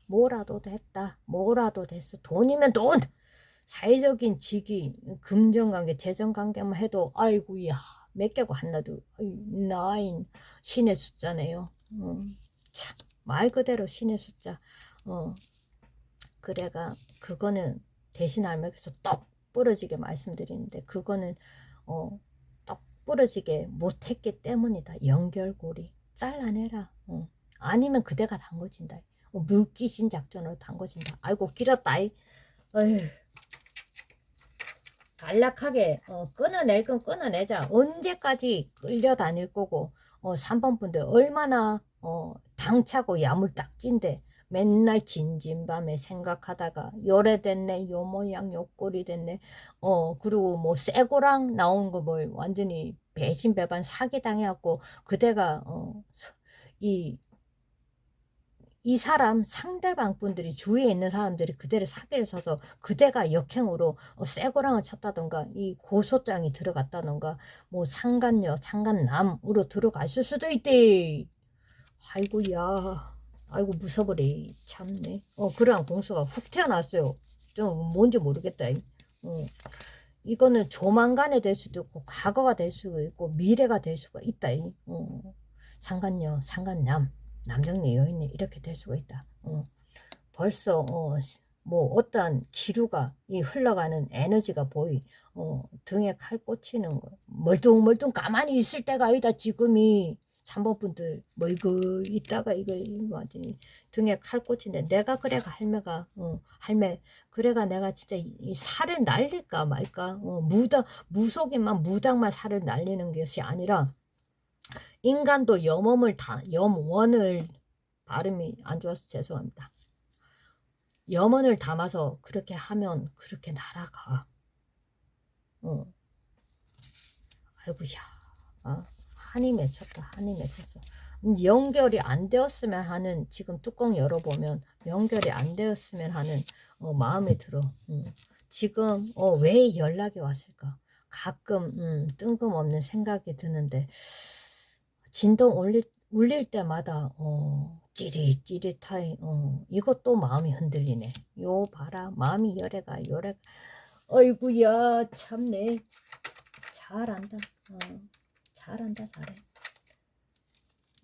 뭐라도 됐다 뭐라도 됐어 돈이면 돈 사회적인 직위 금전관계 재정관계만 해도 아이고야 몇 개고 하나도 나인 신의 숫자네요. 참 말 그대로 신의 숫자. 그래가 그거는 대신 할머니께서 똑 부러지게 말씀드리는데 그거는 똑 부러지게 못했기 때문이다. 연결고리 잘라내라. 아니면 그대가 담궈진다. 물귀신 작전으로 담궈진다. 아이고 길었다. 어휴. 간략하게 끊어낼 건 끊어내자. 언제까지 끌려다닐 거고 3번 분들 얼마나 당차고 야물딱진데 맨날 진진밤에 생각하다가 요래 됐네 요 모양 요 꼴이 됐네 그리고 뭐 쇠고랑 나온 거 뭐 완전히 배신배반 사기당해갖고 그대가 이 사람 상대방 분들이 주위에 있는 사람들이 그대를 사기를 쳐서 그대가 역행으로 쇠고랑을 쳤다던가 이 고소장이 들어갔다던가 뭐 상간녀 상간남으로 들어갔을 수도 있대. 아이고야 아이고 무서워래 참네. 그러한 공수가 훅 튀어나왔어요. 좀 뭔지 모르겠다. 이거는 조만간에 될 수도 있고 과거가 될 수도 있고 미래가 될 수가 있다. 상간녀 상간남 남정네 여인네 이렇게 될 수가 있다. 벌써 뭐 어떠한 기류가 이 흘러가는 에너지가 보이 등에 칼 꽂히는 거 멀뚱멀뚱 가만히 있을 때가 아니다 지금이 3번 분들 뭐 이거 있다가 이거 완전히 등에 칼 꽂힌데 내가 그래가 할매가 할매 그래가 내가 진짜 이 살을 날릴까 말까 무속인만 무당만 살을 날리는 것이 아니라 인간도 염원을 발음이 안 좋아서 죄송합니다. 염원을 담아서 그렇게 하면 그렇게 날아가. 아이고야. 한이 맺혔다. 한이 맺혔어. 연결이 안 되었으면 하는 지금 뚜껑 열어보면 연결이 안 되었으면 하는 마음이 들어. 지금 왜 연락이 왔을까? 가끔 뜬금없는 생각이 드는데 진동 울릴 때마다 찌릿찌릿하이 이것도 마음이 흔들리네. 요 봐라 마음이 열애가 어이구야 참네. 잘한다. 잘한다 잘해.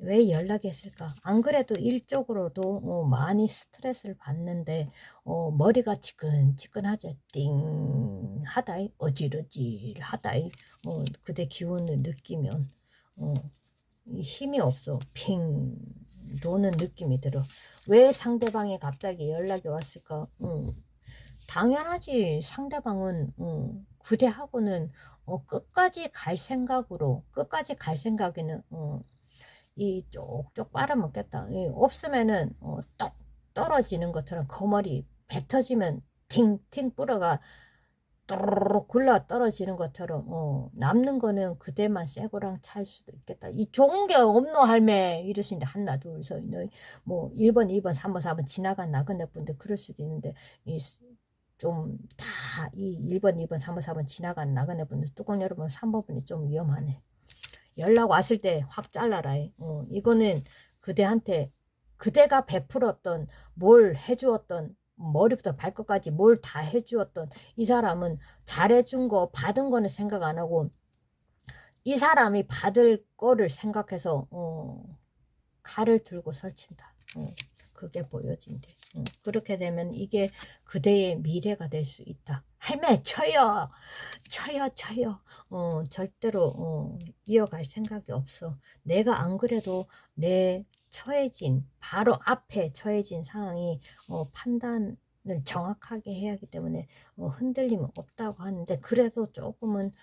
왜 연락이 했을까? 안 그래도 일적으로도 많이 스트레스를 받는데 머리가 지끈지끈하지 띵 하다이 어질어질 하다이 그대 기운을 느끼면 힘이 없어. 핑 도는 느낌이 들어. 왜 상대방이 갑자기 연락이 왔을까? 당연하지. 상대방은 그대하고는 끝까지 갈 생각으로 끝까지 갈 생각에는 이 쪽쪽 빨아먹겠다. 없으면은 떡 떨어지는 것처럼 거머리 뱉어지면 팅팅 불어가 또르르 굴러 떨어지는 것처럼 남는 거는 그대만 쇠고랑 찰 수도 있겠다. 이 좋은 게 없노 할매 이러시는데 하나 둘셋 뭐 1번 2번 3번 4번 지나간 나그네 분들 그럴 수도 있는데 좀 다 이 1번 2번 3번 4번 지나간 나그네 분들 뚜껑 열어보면 3번 분이 좀 위험하네. 연락 왔을 때 확 잘라라. 이거는 그대한테 그대가 베풀었던 뭘 해주었던 머리부터 발끝까지 뭘 다 해주었던 이 사람은 잘해준 거 받은 거는 생각 안 하고 이 사람이 받을 거를 생각해서 칼을 들고 설친다. 그게 보여진대. 그렇게 되면 이게 그대의 미래가 될 수 있다. 할매 쳐요, 쳐요. 절대로 이어갈 생각이 없어. 내가 안 그래도 내 처해진 바로 앞에 처해진 상황이 판단을 정확하게 해야 하기 때문에 흔들림 없다고 하는데, 그래도 조금은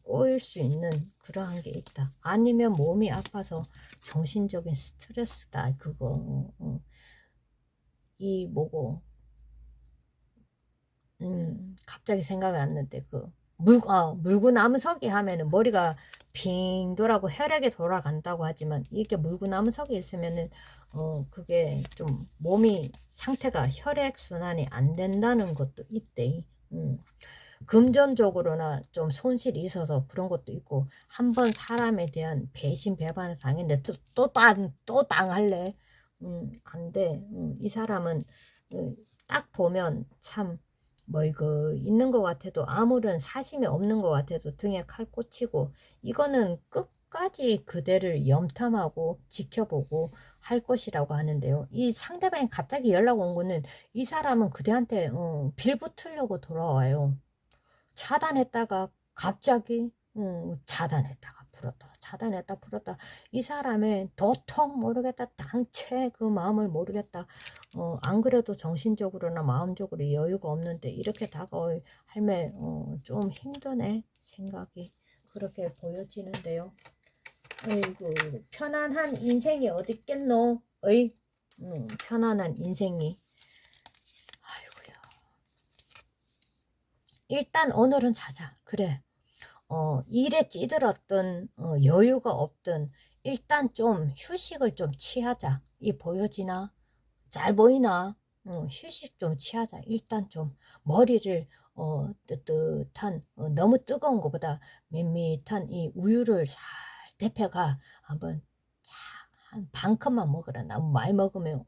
꼬일 수 있는 그러한 게 있다. 아니면 몸이 아파서 정신적인 스트레스다 그거. 이 뭐고 갑자기 생각이 안 나는데, 물구나무서기 하면은 머리가 빙 돌아고 혈액이 돌아간다고 하지만, 이게 물구나무서기 있으면은 그게 좀 몸이 상태가 혈액 순환이 안 된다는 것도 있대. 금전적으로나 좀 손실이 있어서 그런 것도 있고, 한번 사람에 대한 배신 배반을 당했는데 또 당할래? 안 돼. 이 사람은 딱 보면 참 뭐 있는 것 같아도, 아무런 사심이 없는 것 같아도 등에 칼 꽂히고, 이거는 끝까지 그대를 염탐하고 지켜보고 할 것이라고 하는데요. 이 상대방이 갑자기 연락 온 거는, 이 사람은 그대한테 빌붙으려고 돌아와요. 차단했다가 갑자기 차단했다가 풀었다, 차단했다 풀었다. 이 사람의 도통 모르겠다, 당최 그 마음을 모르겠다. 안 그래도 정신적으로나 마음적으로 여유가 없는데 이렇게 다가올 할매 좀 힘드네 생각이 그렇게 보여지는데요. 아이고, 편안한 인생이 어디 있겠노? 편안한 인생이. 아이고야. 일단 오늘은 자자. 그래. 일에 찌들었던 여유가 없던, 일단 좀 휴식을 좀 취하자. 이 보여지나? 잘 보이나? 휴식 좀 취하자. 일단 좀 머리를 뜨뜻한, 너무 뜨거운 것보다 밋밋한 이 우유를 살 데펴가 한번 한 반 컵만 먹으라. 너무 많이 먹으면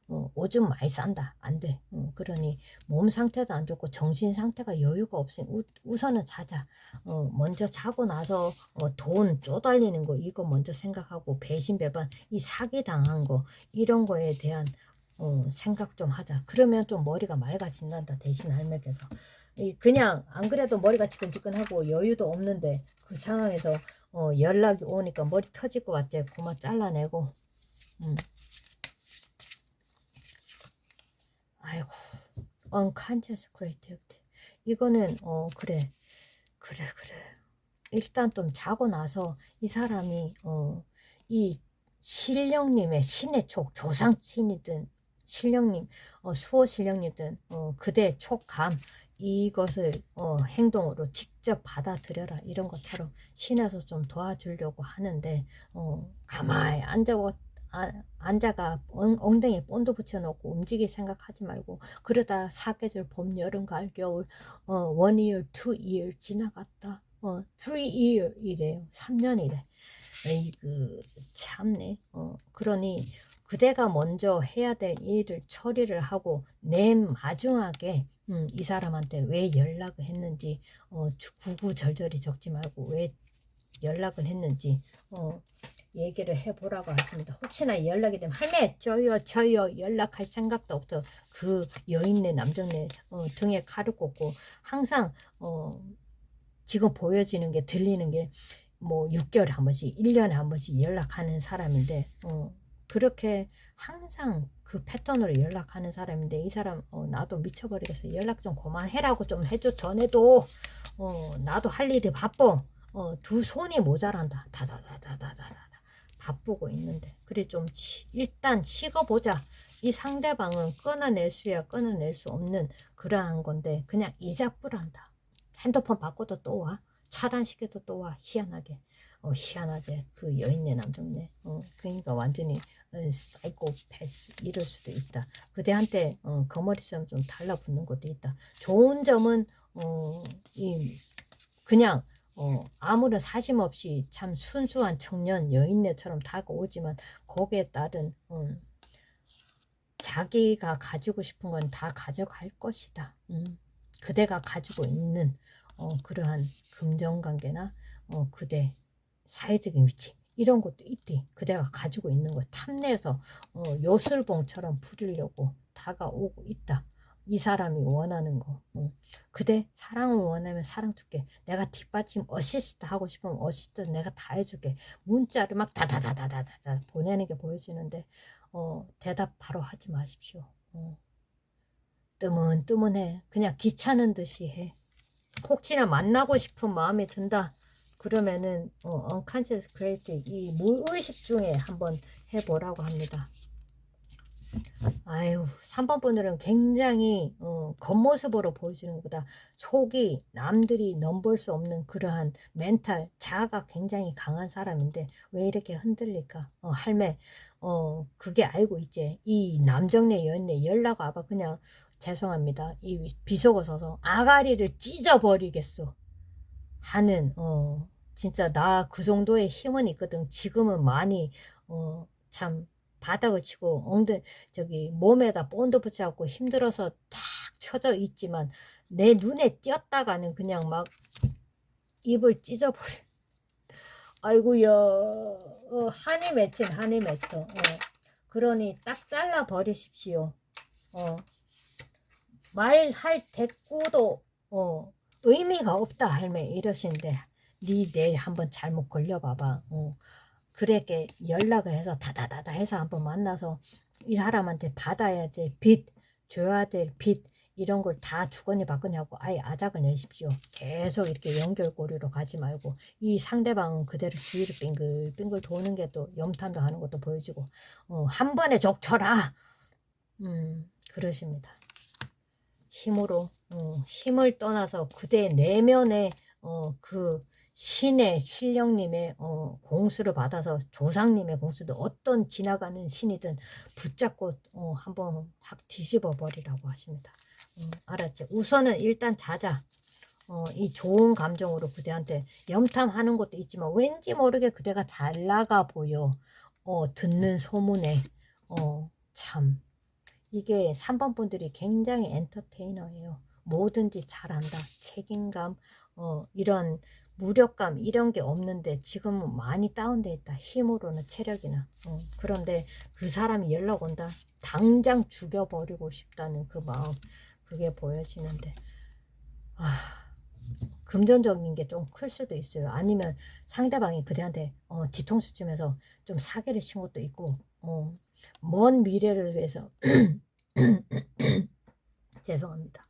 오줌 많이 싼다. 안 돼. 그러니 몸 상태도 안 좋고 정신 상태가 여유가 없으니 우선은 자자. 먼저 자고 나서 돈 쪼달리는 거 이거 먼저 생각하고, 배신 배반 이 사기 당한 거 이런 거에 대한 생각 좀 하자. 그러면 좀 머리가 맑아진단다. 대신 할매께서 그냥 안 그래도 머리가 지끈지끈하고 여유도 없는데, 그 상황에서 연락이 오니까 머리 터질 것 같지. 그만 잘라내고. 아이고, unconscious creativity. 이거는 그래. 일단 좀 자고 나서 이 사람이 이 신령님의 신의 촉, 조상신이든 신령님, 수호 신령님든 그대 촉감, 이것을 행동으로 직접 받아들여라, 이런 것처럼 신에서 좀 도와주려고 하는데, 가만히 앉아가 엉덩이에 본드 붙여놓고 움직일 생각하지 말고, 그러다 사계절 봄 여름 가을 겨울 1year 2year 지나갔다, 3year 이래요. 3년이래. 에이그 참네. 그러니 그대가 먼저 해야 될 일을 처리를 하고, 내 마중하게 이 사람한테 왜 연락을 했는지 구구절절히 적지 말고 왜 연락을 했는지 얘기를 해보라고 하십니다. 혹시나 연락이 되면, 할매 저요 연락할 생각도 없어. 그 여인네 남정네 등에 칼을 꽂고 항상 지금 보여지는 게, 들리는 게 뭐 6개월에 한 번씩 1년에 한 번씩 연락하는 사람인데, 그렇게 항상 그 패턴으로 연락하는 사람인데, 이 사람 나도 미쳐버리겠어. 연락 좀 그만해라고 좀 해줘. 전에도 나도 할 일이 바빠. 두 손이 모자란다. 다다다다다다다 바쁘고 있는데, 그래 좀 일단 식어보자. 이 상대방은 끊어낼 수야 끊어낼 수 없는 그러한 건데, 그냥 이자뿔한다. 핸드폰 바꿔도 또 와. 차단시켜도 또 와. 희한하게. 희한하지. 그 여인네 남정네. 그러니까 완전히 사이코패스 이럴 수도 있다. 그대한테 거머리처럼 좀 달라붙는 것도 있다. 좋은 점은 그냥 아무런 사심 없이 참 순수한 청년 여인네처럼 다가오지만, 거기에 따른 자기가 가지고 싶은 건 다 가져갈 것이다. 그대가 가지고 있는 그러한 금전관계나 그대 사회적인 위치, 이런 것도 있대. 그대가 가지고 있는 걸 탐내서 요술봉처럼 부리려고 다가오고 있다. 이 사람이 원하는 거. 그대 사랑을 원하면 사랑 줄게. 내가 뒷받침 어시스트 하고 싶으면 어시스트 내가 다 해줄게. 문자를 막 다다다다다다 보내는 게 보여지는데 대답 바로 하지 마십시오. 뜨문뜨문해. 그냥 귀찮은 듯이 해. 혹시나 만나고 싶은 마음이 든다. 그러면은 unconscious creative 이 무의식 중에 한번 해보라고 합니다. 아유, 3번 분들은 굉장히 겉모습으로 보여주는 것보다 속이 남들이 넘볼 수 없는 그러한 멘탈, 자아가 굉장히 강한 사람인데 왜 이렇게 흔들릴까? 할매, 그게 알고 있지. 이 남정네 여인네 연락 와봐. 그냥 죄송합니다. 이 비속어 써서 아가리를 찢어버리겠어. 하는 진짜 나 그 정도의 힘은 있거든. 지금은 많이 참 바닥을 치고 저기 몸에다 본드 붙여갖고 힘들어서 탁 쳐져 있지만 내 눈에 띄었다가는 그냥 막 입을 찢어버려. 아이고야, 한이 맺힌 한이 맺혀. 그러니 딱 잘라 버리십시오. 말할 대꾸도 의미가 없다 할매 이러신데 니 내 한번 잘못 걸려봐봐. 그렇게 연락을 해서 다다다다 해서 한번 만나서 이 사람한테 받아야 될 빚, 줘야 될 빚 이런 걸 다 주거니 받거니 하고 아예 아작을 내십시오. 계속 이렇게 연결고리로 가지 말고 이 상대방은 그대로 주위를 빙글빙글 도는 게 또 염탐도 하는 것도 보여지고 한 번에 족쳐라. 그러십니다. 힘으로 힘을 떠나서 그대 내면의 그 신의 신령님의 공수를 받아서 조상님의 공수든 어떤 지나가는 신이든 붙잡고 한번 확 뒤집어 버리라고 하십니다. 알았지? 우선은 일단 자자. 이 좋은 감정으로 그대한테 염탐하는 것도 있지만 왠지 모르게 그대가 잘 나가 보여. 듣는 소문에 참 이게 3번 분들이 굉장히 엔터테이너예요. 뭐든지 잘한다. 책임감, 이런 무력감 이런 게 없는데 지금은 많이 다운돼 있다. 힘으로는 체력이나. 그런데 그 사람이 연락 온다. 당장 죽여버리고 싶다는 그 마음 그게 보여지는데 금전적인 게 좀 클 수도 있어요. 아니면 상대방이 그대한테 뒤통수 치면서 좀 사기를 친 것도 있고 먼 미래를 위해서 죄송합니다.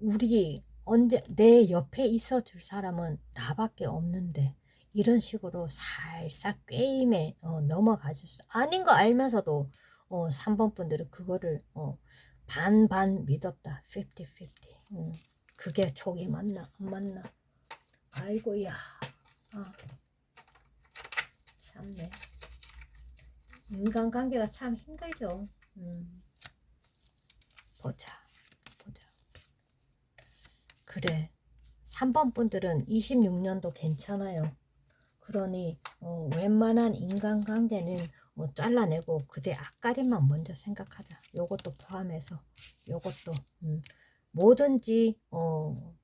우리 언제 내 옆에 있어 줄 사람은 나밖에 없는데 이런 식으로 살살 게임에 넘어가실 수 아닌 거 알면서도 3번 분들은 그거를 반반 믿었다. 50-50. 그게 촉이 맞나 안 맞나? 아이고야. 참네. 인간관계가 참 힘들죠. 보자. 그래. 3번 분들은 26년도 괜찮아요. 그러니 웬만한 인간관계는 잘라내고 그대 앞가림만 먼저 생각하자. 요것도 포함해서 요것도 뭐든지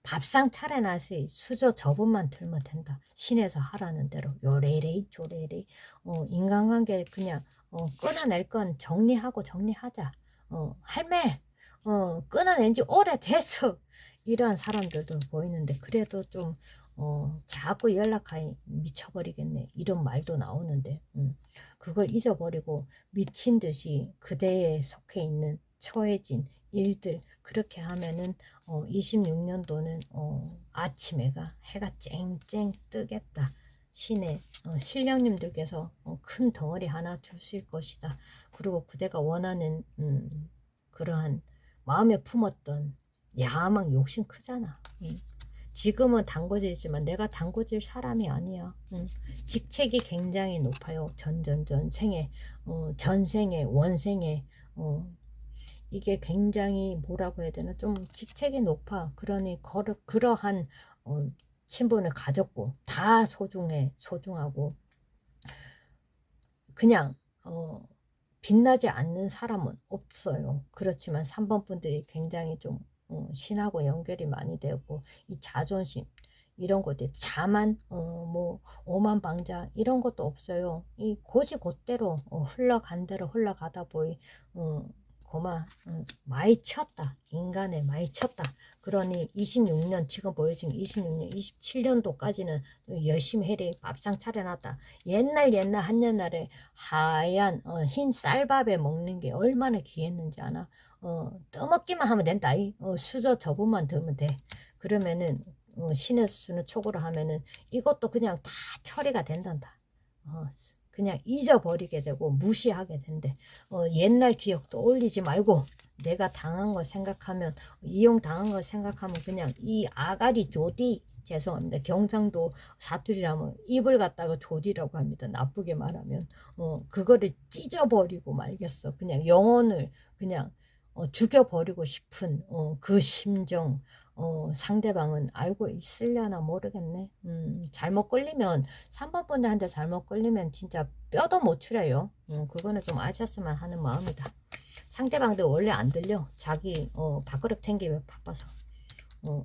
밥상 차려놔서 수저 저분만 들면 된다. 신에서 하라는 대로 요래래 조래래 인간관계 그냥 끊어낼 건 정리하자. 할매 끊어낸 지 오래됐어. 이러한 사람들도 보이는데 그래도 좀 자꾸 연락하니 미쳐버리겠네 이런 말도 나오는데 그걸 잊어버리고 미친 듯이 그대에 속해 있는 처해진 일들 그렇게 하면은 26년도는 아침에가 해가 쨍쨍 뜨겠다. 신의 신령님들께서 큰 덩어리 하나 주실 것이다. 그리고 그대가 원하는 그러한 마음에 품었던 야망 욕심 크잖아. 지금은 단거지지만 내가 단거질 사람이 아니야. 직책이 굉장히 높아요. 전생에 전생에 원생에 이게 굉장히 뭐라고 해야 되나 좀 직책이 높아. 그러니 그러한 신분을 가졌고 다 소중하고 그냥 빛나지 않는 사람은 없어요. 그렇지만 3번 분들이 굉장히 좀 신하고 연결이 많이 되고 이 자존심 이런 것들 자만 뭐 오만방자 이런 것도 없어요. 이 고지 곧대로 흘러간 대로 흘러가다 보이 고마 많이 쳤다. 인간에 많이 쳤다. 그러니 26년 지금 보여진 26년 27년도까지는 열심히 해리 밥상 차려놨다. 옛날 한년날에 하얀 흰 쌀밥에 먹는 게 얼마나 귀했는지 아나. 떠먹기만 하면 된다. 수저 저분만 들면 돼. 그러면은 신의 수는 촉으로 하면은 이것도 그냥 다 처리가 된단다. 그냥 잊어버리게 되고 무시하게 된대. 옛날 기억 떠올리지 말고 내가 당한 거 생각하면 이용당한 거 생각하면 그냥 이 아가리 조디 죄송합니다. 경상도 사투리라면 입을 갖다가 조디라고 합니다. 나쁘게 말하면 그거를 찢어버리고 말겠어. 그냥 영혼을 그냥 죽여버리고 싶은 그 심정 상대방은 알고 있으려나 모르겠네. 잘못 걸리면 3번 분들한테 잘못 걸리면 진짜 뼈도 못 추려요. 그거는 좀 아셨으면 하는 마음이다. 상대방도 원래 안 들려. 자기 밥그릇 챙기면 바빠서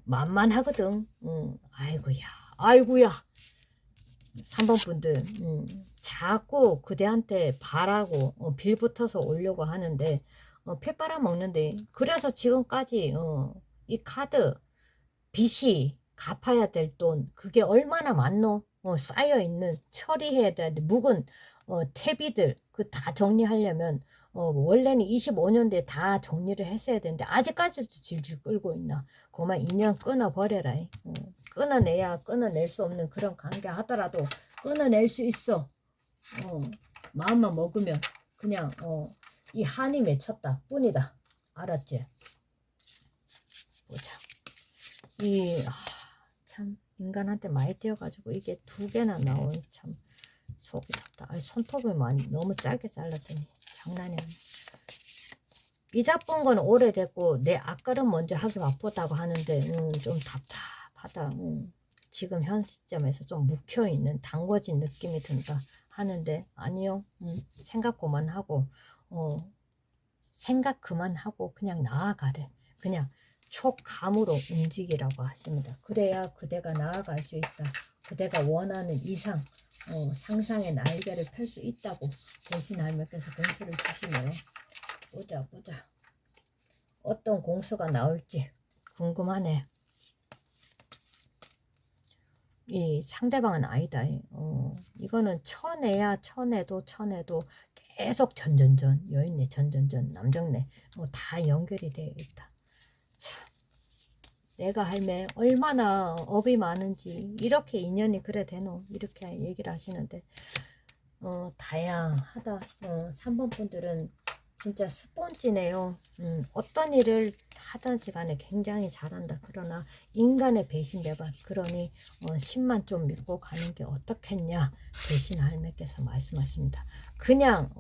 만만하거든. 아이고야 3번 분들 자꾸 그대한테 바라고 빌붙어서 오려고 하는데 피 빨아먹는데 그래서 지금까지 이 카드 빚이 갚아야 될 돈 그게 얼마나 많노? 쌓여있는 처리해야 될 묵은 태비들 그 다 정리하려면 원래는 25년 뒤에 다 정리를 했어야 되는데 아직까지도 질질 끌고 있나. 그만 인연 끊어버려라. 끊어내야 끊어낼 수 없는 그런 관계 하더라도 끊어낼 수 있어. 마음만 먹으면 그냥 이 한이 맺혔다 뿐이다. 알았지? 보자. 참 인간한테 많이 띄어가지고 이게 2개나 나온 참 속이 탔다. 손톱을 많이 너무 짧게 잘랐더니 장난이 아니야. 이 잡은 건 오래됐고 내 앞걸음 먼저 하기 바쁘다고 하는데 좀 답답하다. 지금 현 시점에서 좀 묵혀있는 담궈진 느낌이 든다 하는데 아니요. 생각 그만하고 생각 그만하고 그냥 나아가래. 그냥 촉감으로 움직이라고 하십니다. 그래야 그대가 나아갈 수 있다. 그대가 원하는 이상 상상의 날개를 펼 수 있다고 대신 할머니께서 공수를 주시네요. 보자. 어떤 공수가 나올지 궁금하네. 이 상대방은 아니다. 이거는 쳐내도 계속 전전전 여인네 전전전 남정네 다 연결이 되어 있다. 참 내가 할매 얼마나 업이 많은지 이렇게 인연이 그래 되노 이렇게 얘기를 하시는데 다양하다. 3번 분들은 진짜 스폰지네요. 어떤 일을 하든지 간에 굉장히 잘한다. 그러나 인간의 배신 배반 그러니 신만 좀 믿고 가는 게 어떻겠냐 대신 할매께서 말씀하십니다. 그냥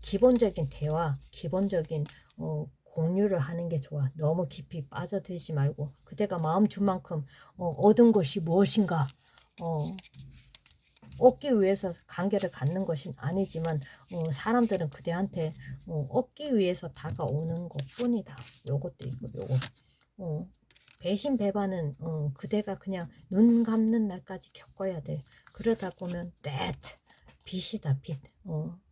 기본적인 대화 기본적인 공유를 하는 게 좋아. 너무 깊이 빠져들지 말고 그대가 마음 준 만큼 얻은 것이 무엇인가 얻기 위해서 관계를 갖는 것은 아니지만 사람들은 그대한테 얻기 위해서 다가오는 것 뿐이다. 요것도 있고 요거 배신 배반은 그대가 그냥 눈 감는 날까지 겪어야 돼. 그러다 보면 빚이다 빚.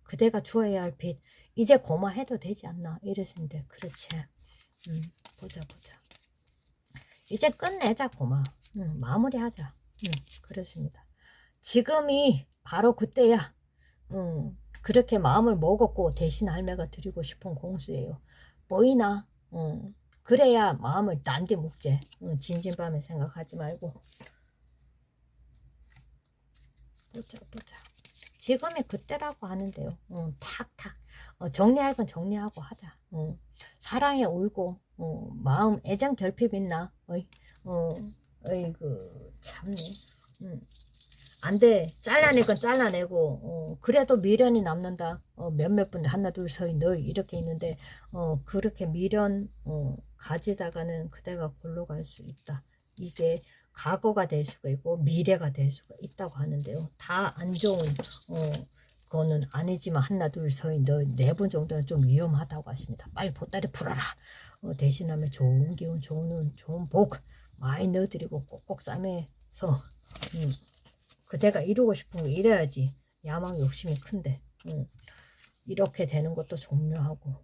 그대가 주어야 할 빚. 이제 고마해도 되지 않나 이러시는데 그렇지. 보자. 이제 끝내자 고마. 마무리하자. 그렇습니다. 지금이 바로 그때야. 그렇게 마음을 먹었고 대신 할매가 드리고 싶은 공수예요. 보이나? 그래야 마음을 난데 묵제. 진진밤에 생각하지 말고. 보자. 지금이 그때라고 하는데요. 탁탁. 정리할 건 정리하고 하자. 사랑에 울고 마음 애정 결핍 있나? 어이구 참네. 안돼. 잘라낼 건 잘라내고 그래도 미련이 남는다. 몇몇 분들 하나 둘 서이 너희 이렇게 있는데 그렇게 미련 가지다가는 그대가 골로 갈 수 있다. 이게 과거가 될 수가 있고 미래가 될 수가 있다고 하는데요. 다 안 좋은 거는 아니지만 하나 둘 서이 너희 4분 정도는 좀 위험하다고 하십니다. 빨리 보따리 풀어라. 대신하면 좋은 기운 좋은 운 좋은 복 많이 넣어드리고 꼭꼭 쌈에 그대가 이루고 싶은 거 이래야지. 야망 욕심이 큰데 이렇게 되는 것도 종료하고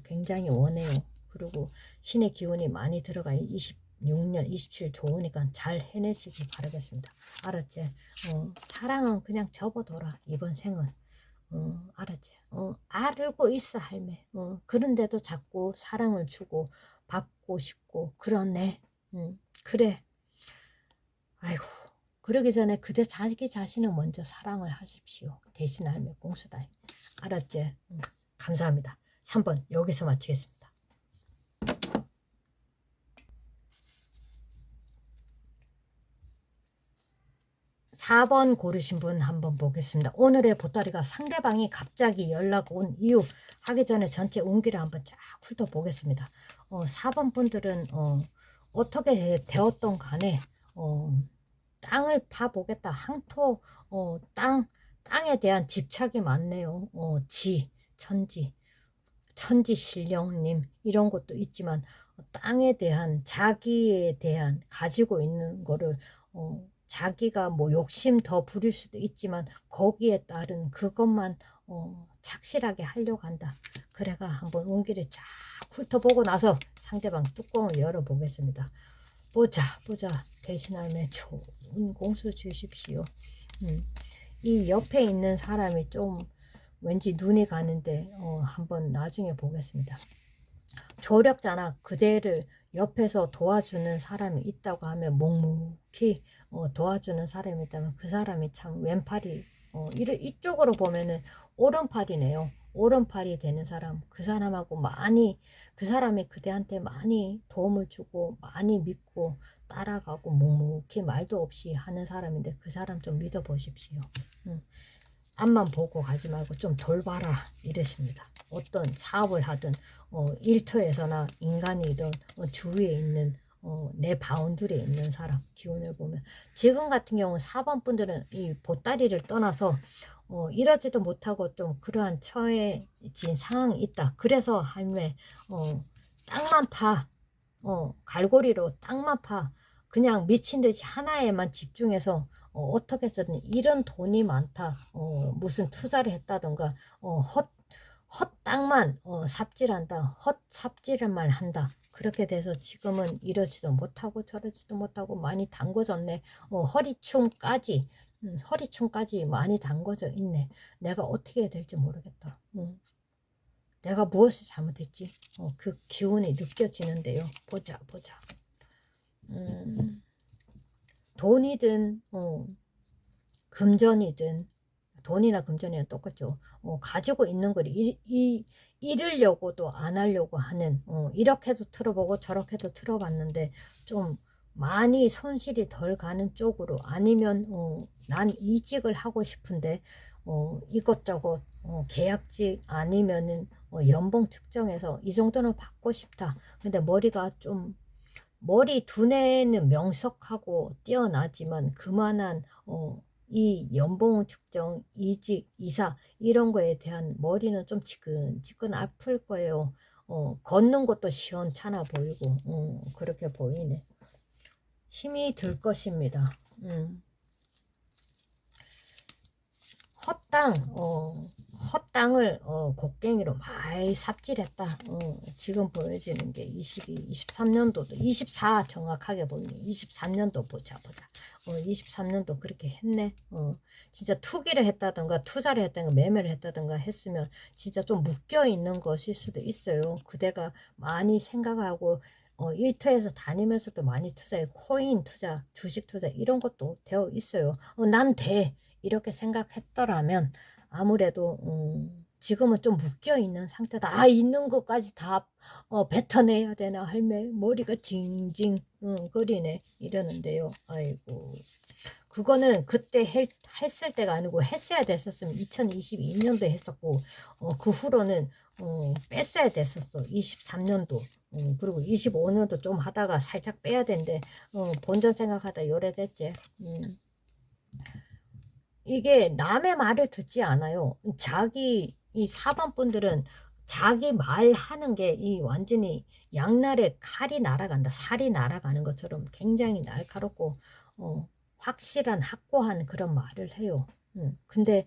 굉장히 원해요. 그리고 신의 기운이 많이 들어가 26년 27 좋으니까 잘 해내시기 바라겠습니다. 알았지? 사랑은 그냥 접어둬라. 이번 생은 알았지? 알고 있어 할매. 그런데도 자꾸 사랑을 주고 받고 싶고 그러네. 그래. 아이고, 그러기 전에 그대 자기 자신을 먼저 사랑을 하십시오. 대신 할매 공수다. 알았지? 감사합니다. 3번 여기서 마치겠습니다. 4번 고르신 분 한번 보겠습니다. 오늘의 보따리가 상대방이 갑자기 연락 온 이유 하기 전에 전체 운기를 한번 쫙 훑어보겠습니다. 4번 분들은 어떻게 되었던 간에 땅을 파보겠다. 항토 땅에 대한 집착이 많네요. 천지 신령님 이런 것도 있지만 땅에 대한 자기에 대한 가지고 있는 거를 자기가 뭐 욕심 더 부릴 수도 있지만 거기에 따른 그것만 착실하게 하려고 한다. 그래가 한번 온기를 쫙 훑어보고 나서 상대방 뚜껑을 열어보겠습니다. 보자 대신 할매 좋은 공수 주십시오. 이 옆에 있는 사람이 좀 왠지 눈이 가는데 한번 나중에 보겠습니다. 조력자나 그대를 옆에서 도와주는 사람이 있다고 하면 묵묵히 도와주는 사람이 있다면 그 사람이 참 왼팔이 이쪽으로 보면은 오른팔이네요. 오른팔이 되는 사람, 그 사람하고 그 사람이 그대한테 많이 도움을 주고 많이 믿고 따라가고 묵묵히 말도 없이 하는 사람인데 그 사람 좀 믿어보십시오. 앞만 보고 가지 말고 좀 돌봐라 이러십니다. 어떤 사업을 하든 일터에서나 인간이든 주위에 있는 내 바운드리에 있는 사람 기운을 보면 지금 같은 경우 4번 분들은 이 보따리를 떠나서 이러지도 못하고 좀 그러한 처해진 상황이 있다. 그래서 할매 땅만 파 갈고리로 땅만 파 그냥 미친 듯이 하나에만 집중해서 어떻게 해서든 이런 돈이 많다 무슨 투자를 했다던가 헛땅만 삽질한다 헛삽질만 한다 그렇게 돼서 지금은 이러지도 못하고 저러지도 못하고 많이 담궈졌네. 허리춤까지 많이 담궈져 있네. 내가 어떻게 해야 될지 모르겠다. 내가 무엇을 잘못했지? 그 기운이 느껴지는데요. 보자. 돈이든 금전이든 돈이나 금전이랑 똑같죠. 가지고 있는 걸 잃으려고도 안 하려고 하는 이렇게도 틀어보고 저렇게도 틀어봤는데 좀 많이 손실이 덜 가는 쪽으로 아니면 난 이직을 하고 싶은데 이것저것 계약직 아니면은 연봉 측정해서 이 정도는 받고 싶다. 근데 머리 두뇌는 명석하고 뛰어나지만 그만한 이 연봉 측정, 이직, 이사 이런 거에 대한 머리는 좀 지끈지끈 아플 거예요. 걷는 것도 시원찮아 보이고 그렇게 보이네. 힘이 들 것입니다. 헛땅을 곡괭이로 많이 삽질했다. 지금 보여지는 게 22, 23년도도 24 정확하게 보이네. 23년도 보자. 23년도 그렇게 했네. 진짜 투기를 했다던가 투자를 했다던가 매매를 했다던가 했으면 진짜 좀 묶여 있는 것일 수도 있어요. 그대가 많이 생각하고 일터에서 다니면서도 많이 투자해. 코인 투자, 주식 투자 이런 것도 되어 있어요. 난 돼. 이렇게 생각했더라면 아무래도 지금은 좀 묶여있는 상태다. 있는 것까지 다 뱉어내야 되나 할매 머리가 징징 거리네 이러는데요. 아이고 그거는 그때 했을 때가 아니고 했어야 됐었으면 2022년도에 했었고 그 후로는 뺐어야 됐었어. 23년도 그리고 25년도 좀 하다가 살짝 빼야 되는데 본전 생각하다 요래됐지. 이게 남의 말을 듣지 않아요. 이 4번 분들은 자기 말하는 게 이 완전히 양날에 칼이 날아간다. 살이 날아가는 것처럼 굉장히 날카롭고 확실한 확고한 그런 말을 해요. 근데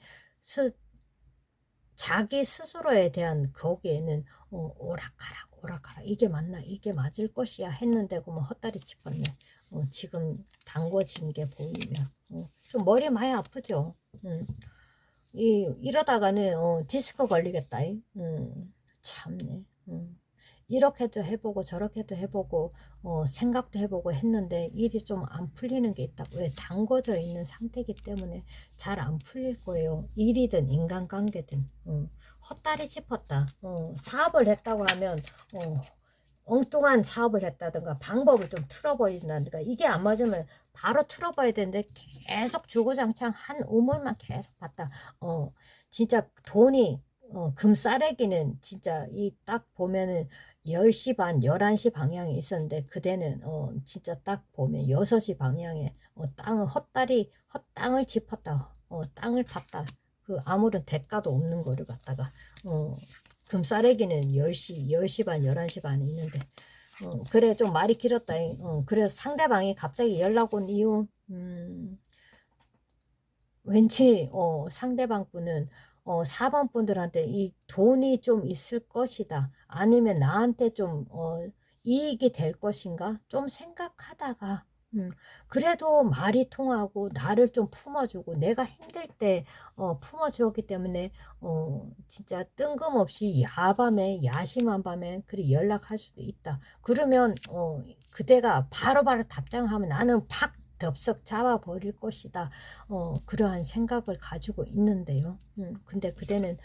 자기 스스로에 대한 거기에는 오락가락 오락가락 이게 맞나 이게 맞을 것이야 했는데 그뭐 헛다리 짚었네. 지금 담궈진 게 보이면 좀 머리 많이 아프죠. 이러다가는 디스크 걸리겠다. 참네. 이렇게도 해보고 저렇게도 해보고 생각도 해보고 했는데 일이 좀 안 풀리는 게 있다. 왜? 담궈져 있는 상태이기 때문에 잘 안 풀릴 거예요. 일이든 인간관계든. 헛다리 짚었다. 사업을 했다고 하면 엉뚱한 사업을 했다든가 방법을 좀 틀어버린다든가 이게 안 맞으면 바로 틀어봐야 되는데 계속 주구장창 한 우물만 계속 봤다. 진짜 돈이 금싸레기는 진짜 이 딱 보면은 10시 반, 11시 방향에 있었는데 그대는 진짜 딱 보면 6시 방향에 땅을 헛땅을 짚었다. 땅을 팠다. 그 아무런 대가도 없는 거를 갖다가 금싸레기는 10시 반, 11시 반에 있는데 그래 좀 말이 길었다. 그래서 상대방이 갑자기 연락 온 이유 왠지 상대방 분은 4번 분들한테 이 돈이 좀 있을 것이다. 아니면 나한테 좀 이익이 될 것인가? 좀 생각하다가 그래도 말이 통하고 나를 좀 품어주고 내가 힘들 때 품어주었기 때문에 진짜 뜬금없이 야밤에 야심한 밤에 그리 연락할 수도 있다. 그러면 그대가 바로바로 답장하면 나는 팍 덥석 잡아버릴 것이다. 그러한 생각을 가지고 있는데요. 근데 그대는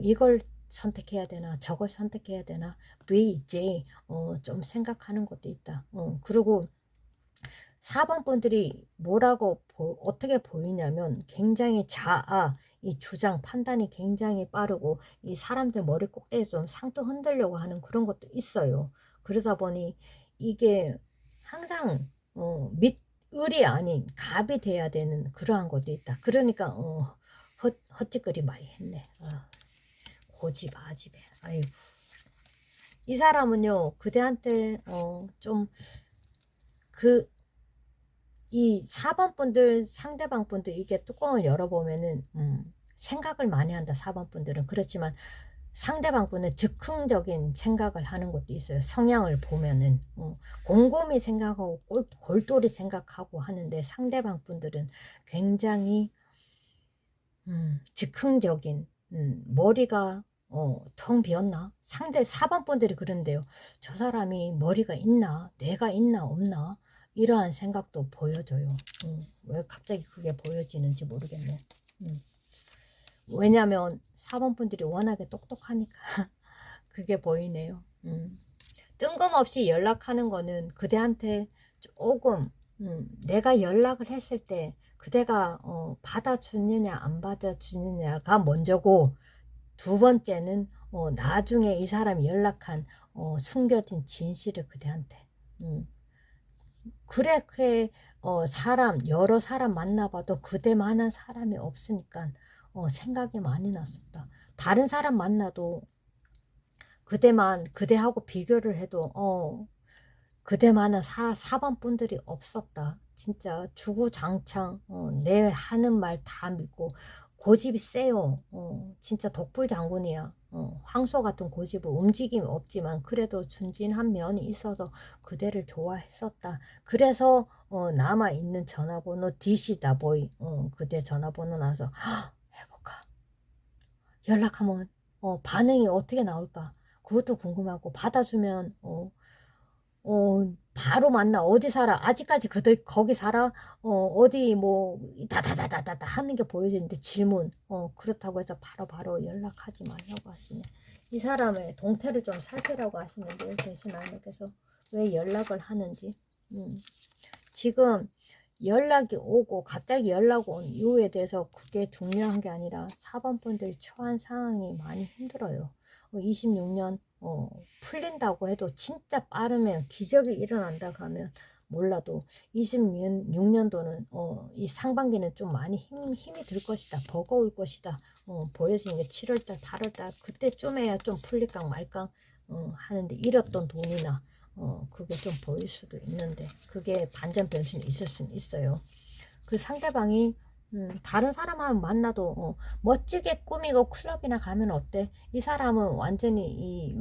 이걸 선택해야 되나 저걸 선택해야 되나 VJ 좀 생각하는 것도 있다. 그리고 4번 분들이 뭐라고 어떻게 보이냐면 굉장히 자아, 이 주장 판단이 굉장히 빠르고 이 사람들 머리 꼭대기에 좀 상도 흔들려고 하는 그런 것도 있어요. 그러다 보니 이게 항상 을이 아닌 갑이 돼야 되는 그러한 것도 있다. 그러니까 헛짓거리 많이 했네. 고집 아집에. 아이고. 이 사람은요 그대한테 좀그 이 4번 분들 상대방 분들 이게 뚜껑을 열어보면은 생각을 많이 한다. 4번 분들은 그렇지만 상대방 분은 즉흥적인 생각을 하는 것도 있어요. 성향을 보면은 곰곰이 생각하고 골똘히 생각하고 하는데 상대방 분들은 굉장히 즉흥적인 머리가 텅 비었나? 상대 4번 분들이 그런데요. 저 사람이 머리가 있나? 뇌가 있나? 없나? 이러한 생각도 보여줘요. 왜 갑자기 그게 보여지는지 모르겠네. 왜냐면 4번 분들이 워낙에 똑똑하니까 그게 보이네요. 뜬금없이 연락하는 거는 그대한테 조금 내가 연락을 했을 때 그대가 받아주느냐 안 받아주느냐가 먼저고 두 번째는 나중에 이 사람이 연락한 숨겨진 진실을 그대한테 그렇게 여러 사람 만나봐도 그대만한 사람이 없으니까 생각이 많이 났었다. 다른 사람 만나도 그대하고 비교를 해도 그대만한 4번 분들이 없었다. 진짜 주구장창 내 하는 말 다 믿고 고집이 세요. 진짜 독불장군이야. 황소 같은 고집을 움직임이 없지만 그래도 순진한 면이 있어서 그대를 좋아했었다. 그래서 남아있는 전화번호 디시다 보이 그대 전화번호 나서 해볼까? 연락하면 반응이 어떻게 나올까? 그것도 궁금하고 받아주면 바로 만나. 어디 살아? 아직까지 그들 거기 살아? 어디 뭐 다다다다다다 하는 게 보여지는데 질문. 그렇다고 해서 바로바로 연락하지 말라고 하시네. 이 사람의 동태를 좀 살피라고 하시는데요. 대신 아내께서 왜 연락을 하는지. 지금 연락이 오고 갑자기 연락 온 이유에 대해서 그게 중요한 게 아니라 4번 분들 처한 상황이 많이 힘들어요. 26년 풀린다고 해도 진짜 빠르면 기적이 일어난다고 하면 몰라도 26년도는 이 상반기는 좀 많이 힘이 들 것이다. 버거울 것이다. 보여지는 게 7월달 8월달 그때쯤에야 좀 풀릴까 말까 하는데 잃었던 돈이나 그게 좀 보일 수도 있는데 그게 반전 변수는 있을 수는 있어요. 그 상대방이 다른 사람하고 만나도 멋지게 꾸미고 클럽이나 가면 어때? 이 사람은 완전히 이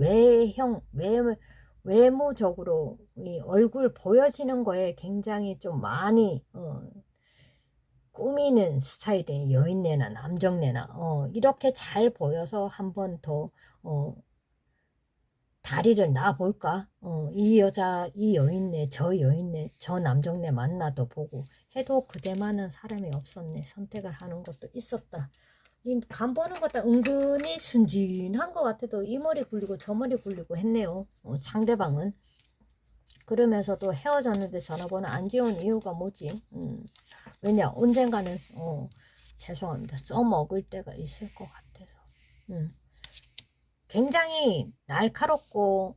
외무적으로 이 얼굴 보여지는 거에 굉장히 좀 많이 꾸미는 스타일의 여인네나 남정네나 이렇게 잘 보여서 한 번 더 다리를 놔볼까? 이 여자, 이 여인네, 저 여인네, 저 남정네 만나도 보고 해도 그대만은 사람이 없었네. 선택을 하는 것도 있었다. 이 간 보는 것도 은근히 순진한 것 같아도 이 머리 굴리고 저 머리 굴리고 했네요. 상대방은. 그러면서도 헤어졌는데 전화번호 안 지운 이유가 뭐지? 왜냐 언젠가는 죄송합니다. 써먹을 때가 있을 것 같아서. 굉장히 날카롭고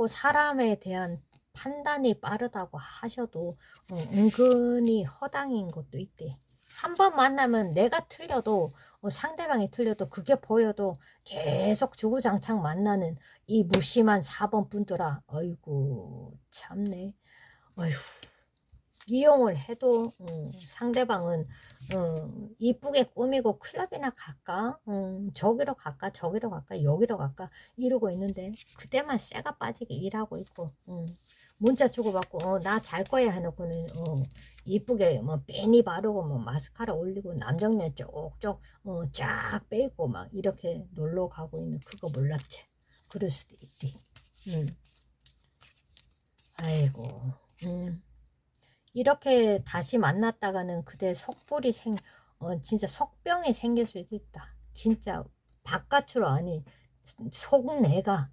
사람에 대한 판단이 빠르다고 하셔도 은근히 허당인 것도 있대. 한 번 만나면 내가 틀려도 상대방이 틀려도 그게 보여도 계속 주구장창 만나는 이 무심한 4번 분들아. 어이구 참네. 어휴. 이용을 해도 상대방은 이쁘게 꾸미고 클럽이나 갈까? 저기로 갈까? 저기로 갈까? 여기로 갈까? 이러고 있는데 그때만 쇠가 빠지게 일하고 있고 문자 주고받고 나 잘 거야 해놓고는 이쁘게 뭐 빼니 바르고 뭐 마스카라 올리고 남정네 쪽쪽 쫙 빼고 막 이렇게 놀러 가고 있는 그거 몰랐지? 그럴 수도 있지. 아이고 이렇게 다시 만났다가는 그대 진짜 속병이 생길 수도 있다. 진짜 바깥으로 아니 속내가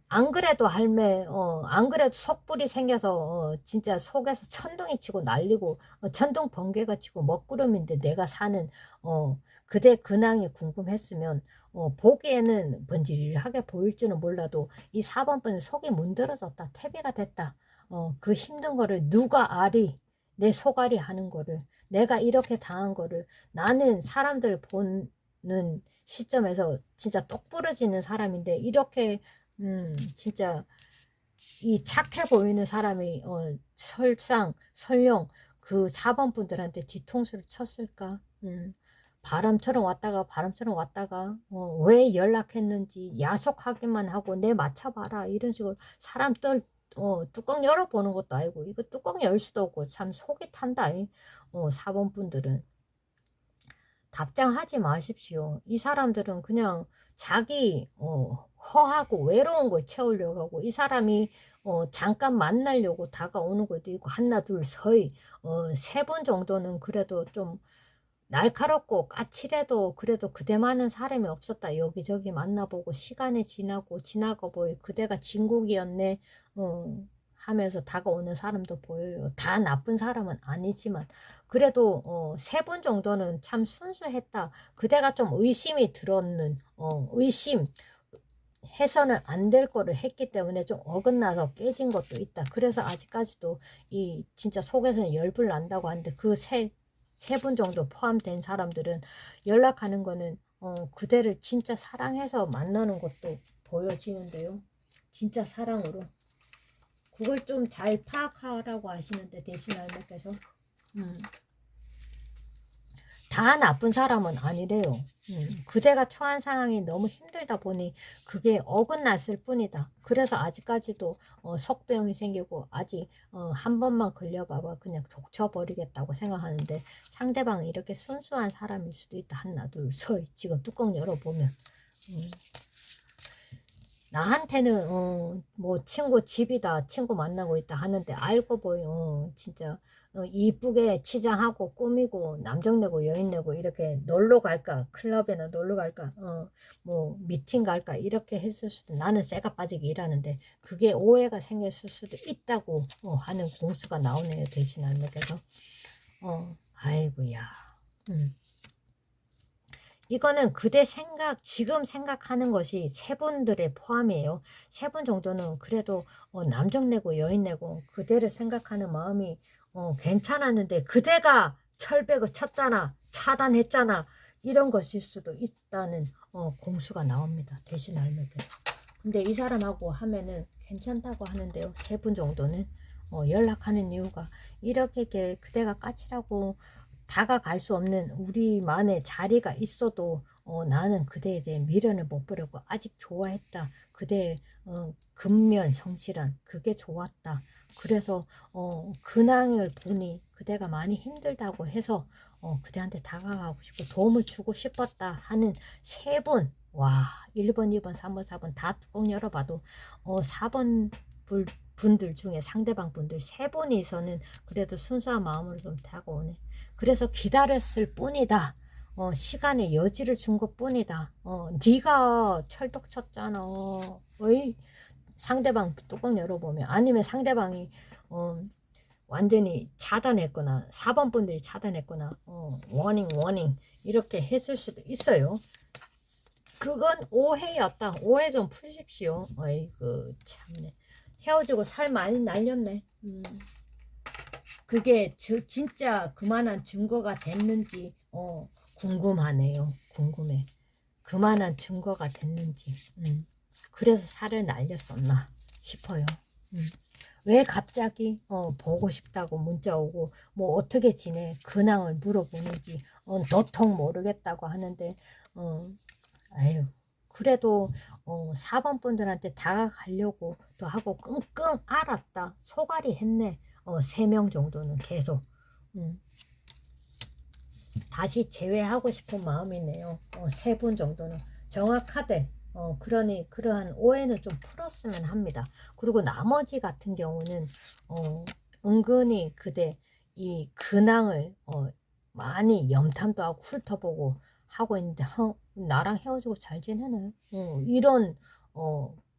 안 그래도 안 그래도 속불이 생겨서 진짜 속에서 천둥이 치고 난리고 천둥 번개가 치고 먹구름인데 내가 사는 그대 근황이 궁금했으면 보기에는 번지르하게 보일지는 몰라도 이 4번분은 속이 문드러졌다. 태비가 됐다. 그 힘든 거를 누가 아리 내 속앓이 하는 거를 내가 이렇게 당한 거를 나는 사람들 보는 시점에서 진짜 똑 부러지는 사람인데 이렇게 진짜 이 착해 보이는 사람이 설령 그 4번 분들한테 뒤통수를 쳤을까? 바람처럼 왔다가 왜 연락했는지 야속하기만 하고 내 맞춰봐라 이런 식으로 사람 뚜껑 열어보는 것도 아니고 이거 뚜껑 열 수도 없고 참 속이 탄다. 4번 분들은 답장하지 마십시오. 이 사람들은 그냥 자기 허하고 외로운 걸 채우려고 하고 이 사람이 잠깐 만나려고 다가오는 것도 있고 하나 둘 서희 3번 정도는 그래도 좀 날카롭고 까칠해도 그래도 그대만은 사람이 없었다. 여기저기 만나보고 시간이 지나고 보이 그대가 진국이었네 하면서 다가오는 사람도 보여요. 다 나쁜 사람은 아니지만 그래도 3번 정도는 참 순수했다. 그대가 좀 의심이 들었는 의심 해서는 안 될 거를 했기 때문에 좀 어긋나서 깨진 것도 있다. 그래서 아직까지도 이 진짜 속에서는 열불 난다고 하는데 그 세 분 정도 포함된 사람들은 연락하는 거는 그대를 진짜 사랑해서 만나는 것도 보여지는데요. 진짜 사랑으로. 그걸 좀 잘 파악하라고 하시는데 대신 할머니께서 다 나쁜 사람은 아니래요. 그대가 처한 상황이 너무 힘들다 보니 그게 어긋났을 뿐이다. 그래서 아직까지도 속병이 생기고 아직 한 번만 걸려봐봐 그냥 족쳐버리겠다고 생각하는데 상대방은 이렇게 순수한 사람일 수도 있다. 하나 둘 셋 지금 뚜껑 열어보면 나한테는 뭐 친구 집이다 친구 만나고 있다 하는데 알고 보여 진짜 이쁘게 치장하고 꾸미고 남정내고 여인내고 이렇게 놀러 갈까 클럽에나 놀러 갈까 뭐 미팅 갈까 이렇게 했을 수도 나는 쇠가 빠지게 일하는데 그게 오해가 생겼을 수도 있다고 하는 공수가 나오네요. 대신 할머니께서 아이고야 이거는 그대 지금 생각하는 것이 3분들의 포함이에요. 3분 정도는 그래도 남정내고 여인내고 그대를 생각하는 마음이 괜찮았는데 그대가 철벽을 쳤잖아. 차단했잖아. 이런 것일 수도 있다는 공수가 나옵니다. 대신 알면 돼요. 근데 이 사람하고 하면은 괜찮다고 하는데요. 3분 정도는 연락하는 이유가 이렇게 그대가 까칠하고 다가갈 수 없는 우리만의 자리가 있어도 나는 그대에 대해 미련을 못 버리고 아직 좋아했다. 그대의 근면 성실한 그게 좋았다. 그래서 근황을 보니 그대가 많이 힘들다고 해서 그대한테 다가가고 싶고 도움을 주고 싶었다 하는 세 분. 와, 1번, 2번, 3번, 4번 다 뚜껑 열어봐도 4번 분들 중에 상대방 분들 세 분이서는 그래도 순수한 마음으로 좀 다가오네. 그래서 기다렸을 뿐이다. 시간의 여지를 준 것 뿐이다. 네가 철떡 쳤잖아. 어이, 상대방 뚜껑 열어보면 아니면 상대방이 완전히 차단했거나 4번 분들이 차단했거나 워닝 이렇게 했을 수도 있어요. 그건 오해였다. 오해 좀 푸십시오. 어이구 참네. 헤어지고 살 많이 날렸네. 그게 진짜 그만한 증거가 됐는지 궁금하네요. 궁금해. 그만한 증거가 됐는지. 그래서 살을 날렸었나 싶어요. 왜 갑자기 보고 싶다고 문자 오고 뭐 어떻게 지내 근황을 물어보는지 도통 모르겠다고 하는데 아유 그래도 4번 분들한테 다가가려고 또 하고 끙끙 앓았다. 소갈이 했네. 3명 정도는 계속 다시 제외하고 싶은 마음이네요. 3분 정도는 정확하되 그러니 그러한 오해는 좀 풀었으면 합니다. 그리고 나머지 같은 경우는 은근히 그대 이 근황을 많이 염탐도 하고 훑어보고 하고 있는데 나랑 헤어지고 잘 지내네. 이런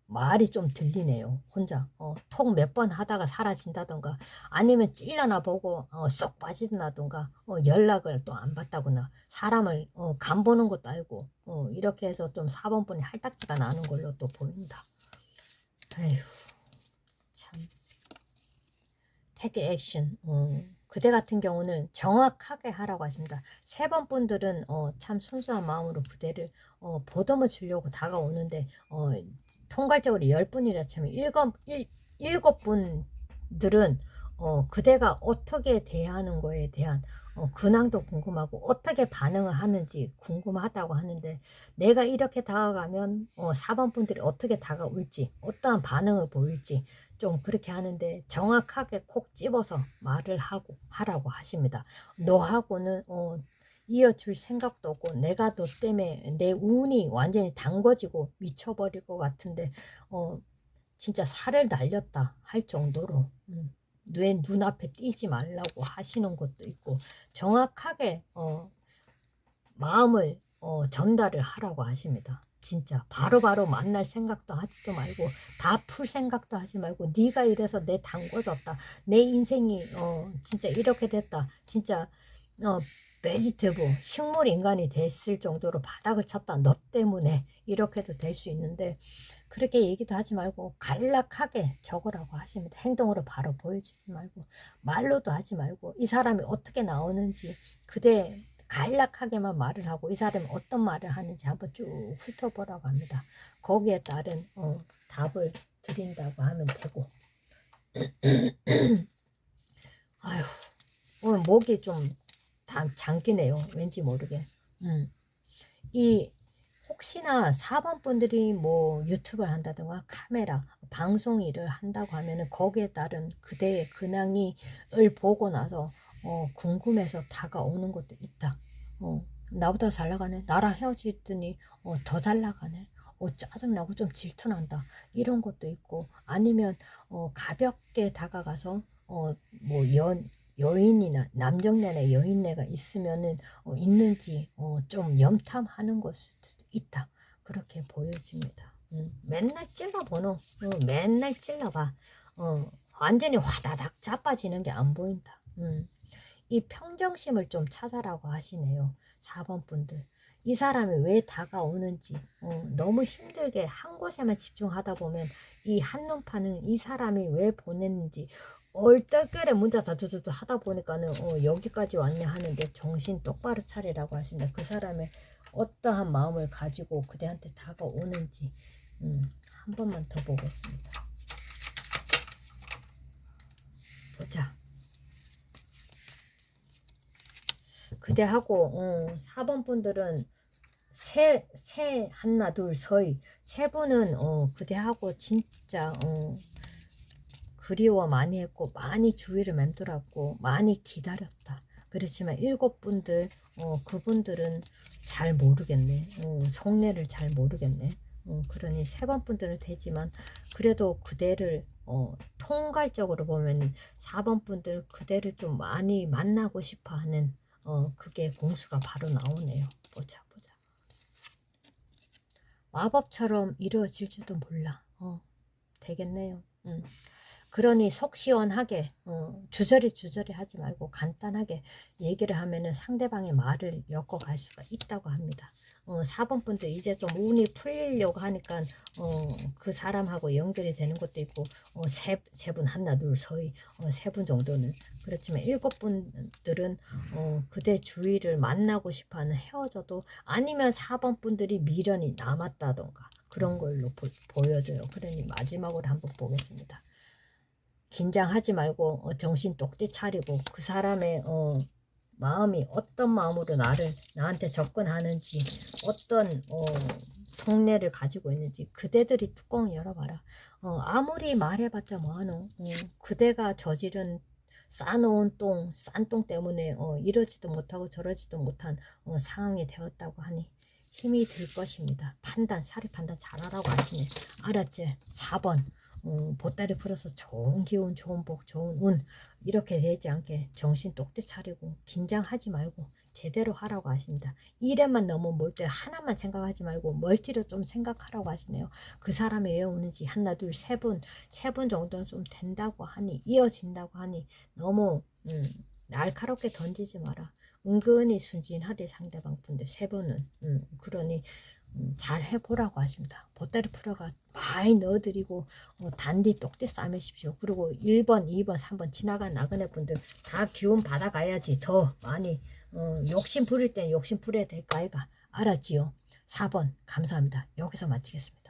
말이 좀 들리네요. 혼자 톡 몇 번 하다가 사라진다던가 아니면 찔러나 보고 쏙 빠진다던가 연락을 또 안 받다거나 사람을 간보는 것도 아니고 이렇게 해서 좀 4번 분이 할딱지가 나는 걸로 또 보인다. 아휴 참 테크 액션. 그대 같은 경우는 정확하게 하라고 하십니다. 3번 분들은 참 순수한 마음으로 그대를 보듬어 주려고 다가오는데 통괄적으로 10분이라 치면 7분들은 그대가 어떻게 대하는 거에 대한 근황도 궁금하고 어떻게 반응을 하는지 궁금하다고 하는데 내가 이렇게 다가가면 4번 분들이 어떻게 다가올지 어떠한 반응을 보일지 좀 그렇게 하는데 정확하게 콕 집어서 말을 하라고 하십니다. 너하고는 이어줄 생각도 없고 내가 너 때문에 내 운이 완전히 담궈지고 미쳐버릴 것 같은데 진짜 살을 날렸다 할 정도로 내 눈앞에 띄지 말라고 하시는 것도 있고 정확하게 마음을 전달을 하라고 하십니다. 진짜 바로바로 만날 생각도 하지도 말고 다 풀 생각도 하지 말고 네가 이래서 내 담궈졌다. 내 인생이 진짜 이렇게 됐다. 진짜 베지테브 식물 인간이 됐을 정도로 바닥을 쳤다. 너 때문에 이렇게도 될 수 있는데 그렇게 얘기도 하지 말고 간략하게 적으라고 하십니다. 행동으로 바로 보여주지 말고 말로도 하지 말고 이 사람이 어떻게 나오는지 그대 간략하게만 말을 하고 이 사람이 어떤 말을 하는지 한번 쭉 훑어보라고 합니다. 거기에 따른 답을 드린다고 하면 되고 아휴 오늘 목이 좀 잠기네요. 왠지 모르게 이 혹시나 4번 분들이 뭐 유튜브를 한다든가 카메라 방송 일을 한다고 하면은 거기에 따른 그대의 근황을 보고 나서 궁금해서 다가오는 것도 있다. 나보다 잘 나가네. 나랑 헤어지더니 더 잘 나가네. 짜증나고 좀 질투난다. 이런 것도 있고 아니면 가볍게 다가가서 뭐 여인이나 남정네나 여인네가 있으면은 있는지 좀 염탐하는 것 수도 있다. 그렇게 보여집니다. 맨날 찔러보노. 맨날 찔러봐. 완전히 화다닥 자빠지는 게 안 보인다. 이 평정심을 좀 찾아라고 하시네요. 4번 분들. 이 사람이 왜 다가오는지 너무 힘들게 한 곳에만 집중하다 보면 이 한눈파는 이 사람이 왜 보냈는지 얼떨결에 문자 다두두두 하다 보니까는 여기까지 왔네 하는데 정신 똑바로 차리라고 하십니다. 그 사람의 어떠한 마음을 가지고 그대한테 다가오는지 한 번만 더 보겠습니다. 보자. 그대하고 4번 분들은 하나 둘 서희 세 분은 그대하고 진짜 그리워 많이 했고 많이 주위를 맴돌았고 많이 기다렸다. 그렇지만 7분들 그분들은 잘 모르겠네. 속내를 잘 모르겠네. 그러니 3번 분들은 되지만 그래도 그대를 통괄적으로 보면 4번 분들 그대를 좀 많이 만나고 싶어 하는 그게 공수가 바로 나오네요. 보자. 마법처럼 이루어질지도 몰라. 되겠네요. 그러니 속 시원하게 주저리 하지 말고 간단하게 얘기를 하면은 상대방의 말을 엮어갈 수가 있다고 합니다. 4번 분도 이제 좀 운이 풀리려고 하니까 그 사람하고 연결이 되는 것도 있고 세 분 하나 둘 서희 세 분 정도는 그렇지만 7분들은 그대 주위를 만나고 싶어하는 헤어져도 아니면 4번 분들이 미련이 남았다던가 그런 걸로 보여져요. 그러니 마지막으로 한번 보겠습니다. 긴장하지 말고 정신 똑띠 차리고 그 사람의 마음이 어떤 마음으로 나한테 접근하는지 어떤 속내를 가지고 있는지 그대들이 뚜껑을 열어봐라. 아무리 말해봤자 뭐하노. 그대가 저지른 싸놓은 싼 똥 때문에 이러지도 못하고 저러지도 못한 상황이 되었다고 하니 힘이 들 것입니다. 사리 판단 잘하라고 하시네. 알았지? 4번 보따리 풀어서 좋은 기운, 좋은 복, 좋은 운 이렇게 되지 않게 정신 똑띠 차리고 긴장하지 말고 제대로 하라고 하십니다. 일에만 너무 몰두해 하나만 생각하지 말고 멀티로 좀 생각하라고 하시네요. 그 사람이 왜 오는지 하나 둘 세 분 정도는 좀 된다고 하니 이어진다고 하니 너무 날카롭게 던지지 마라. 은근히 순진하대 상대방 분들 세 분은 그러니 잘 해보라고 하십니다. 보따리 풀어가 많이 넣어드리고 단디 똑띠 싸매십시오. 그리고 1번, 2번, 3번 지나간 나그네 분들 다 기운 받아가야지 더 많이 욕심 부릴 땐 욕심 부려야 될까 아이가 알았지요. 4번 감사합니다. 여기서 마치겠습니다.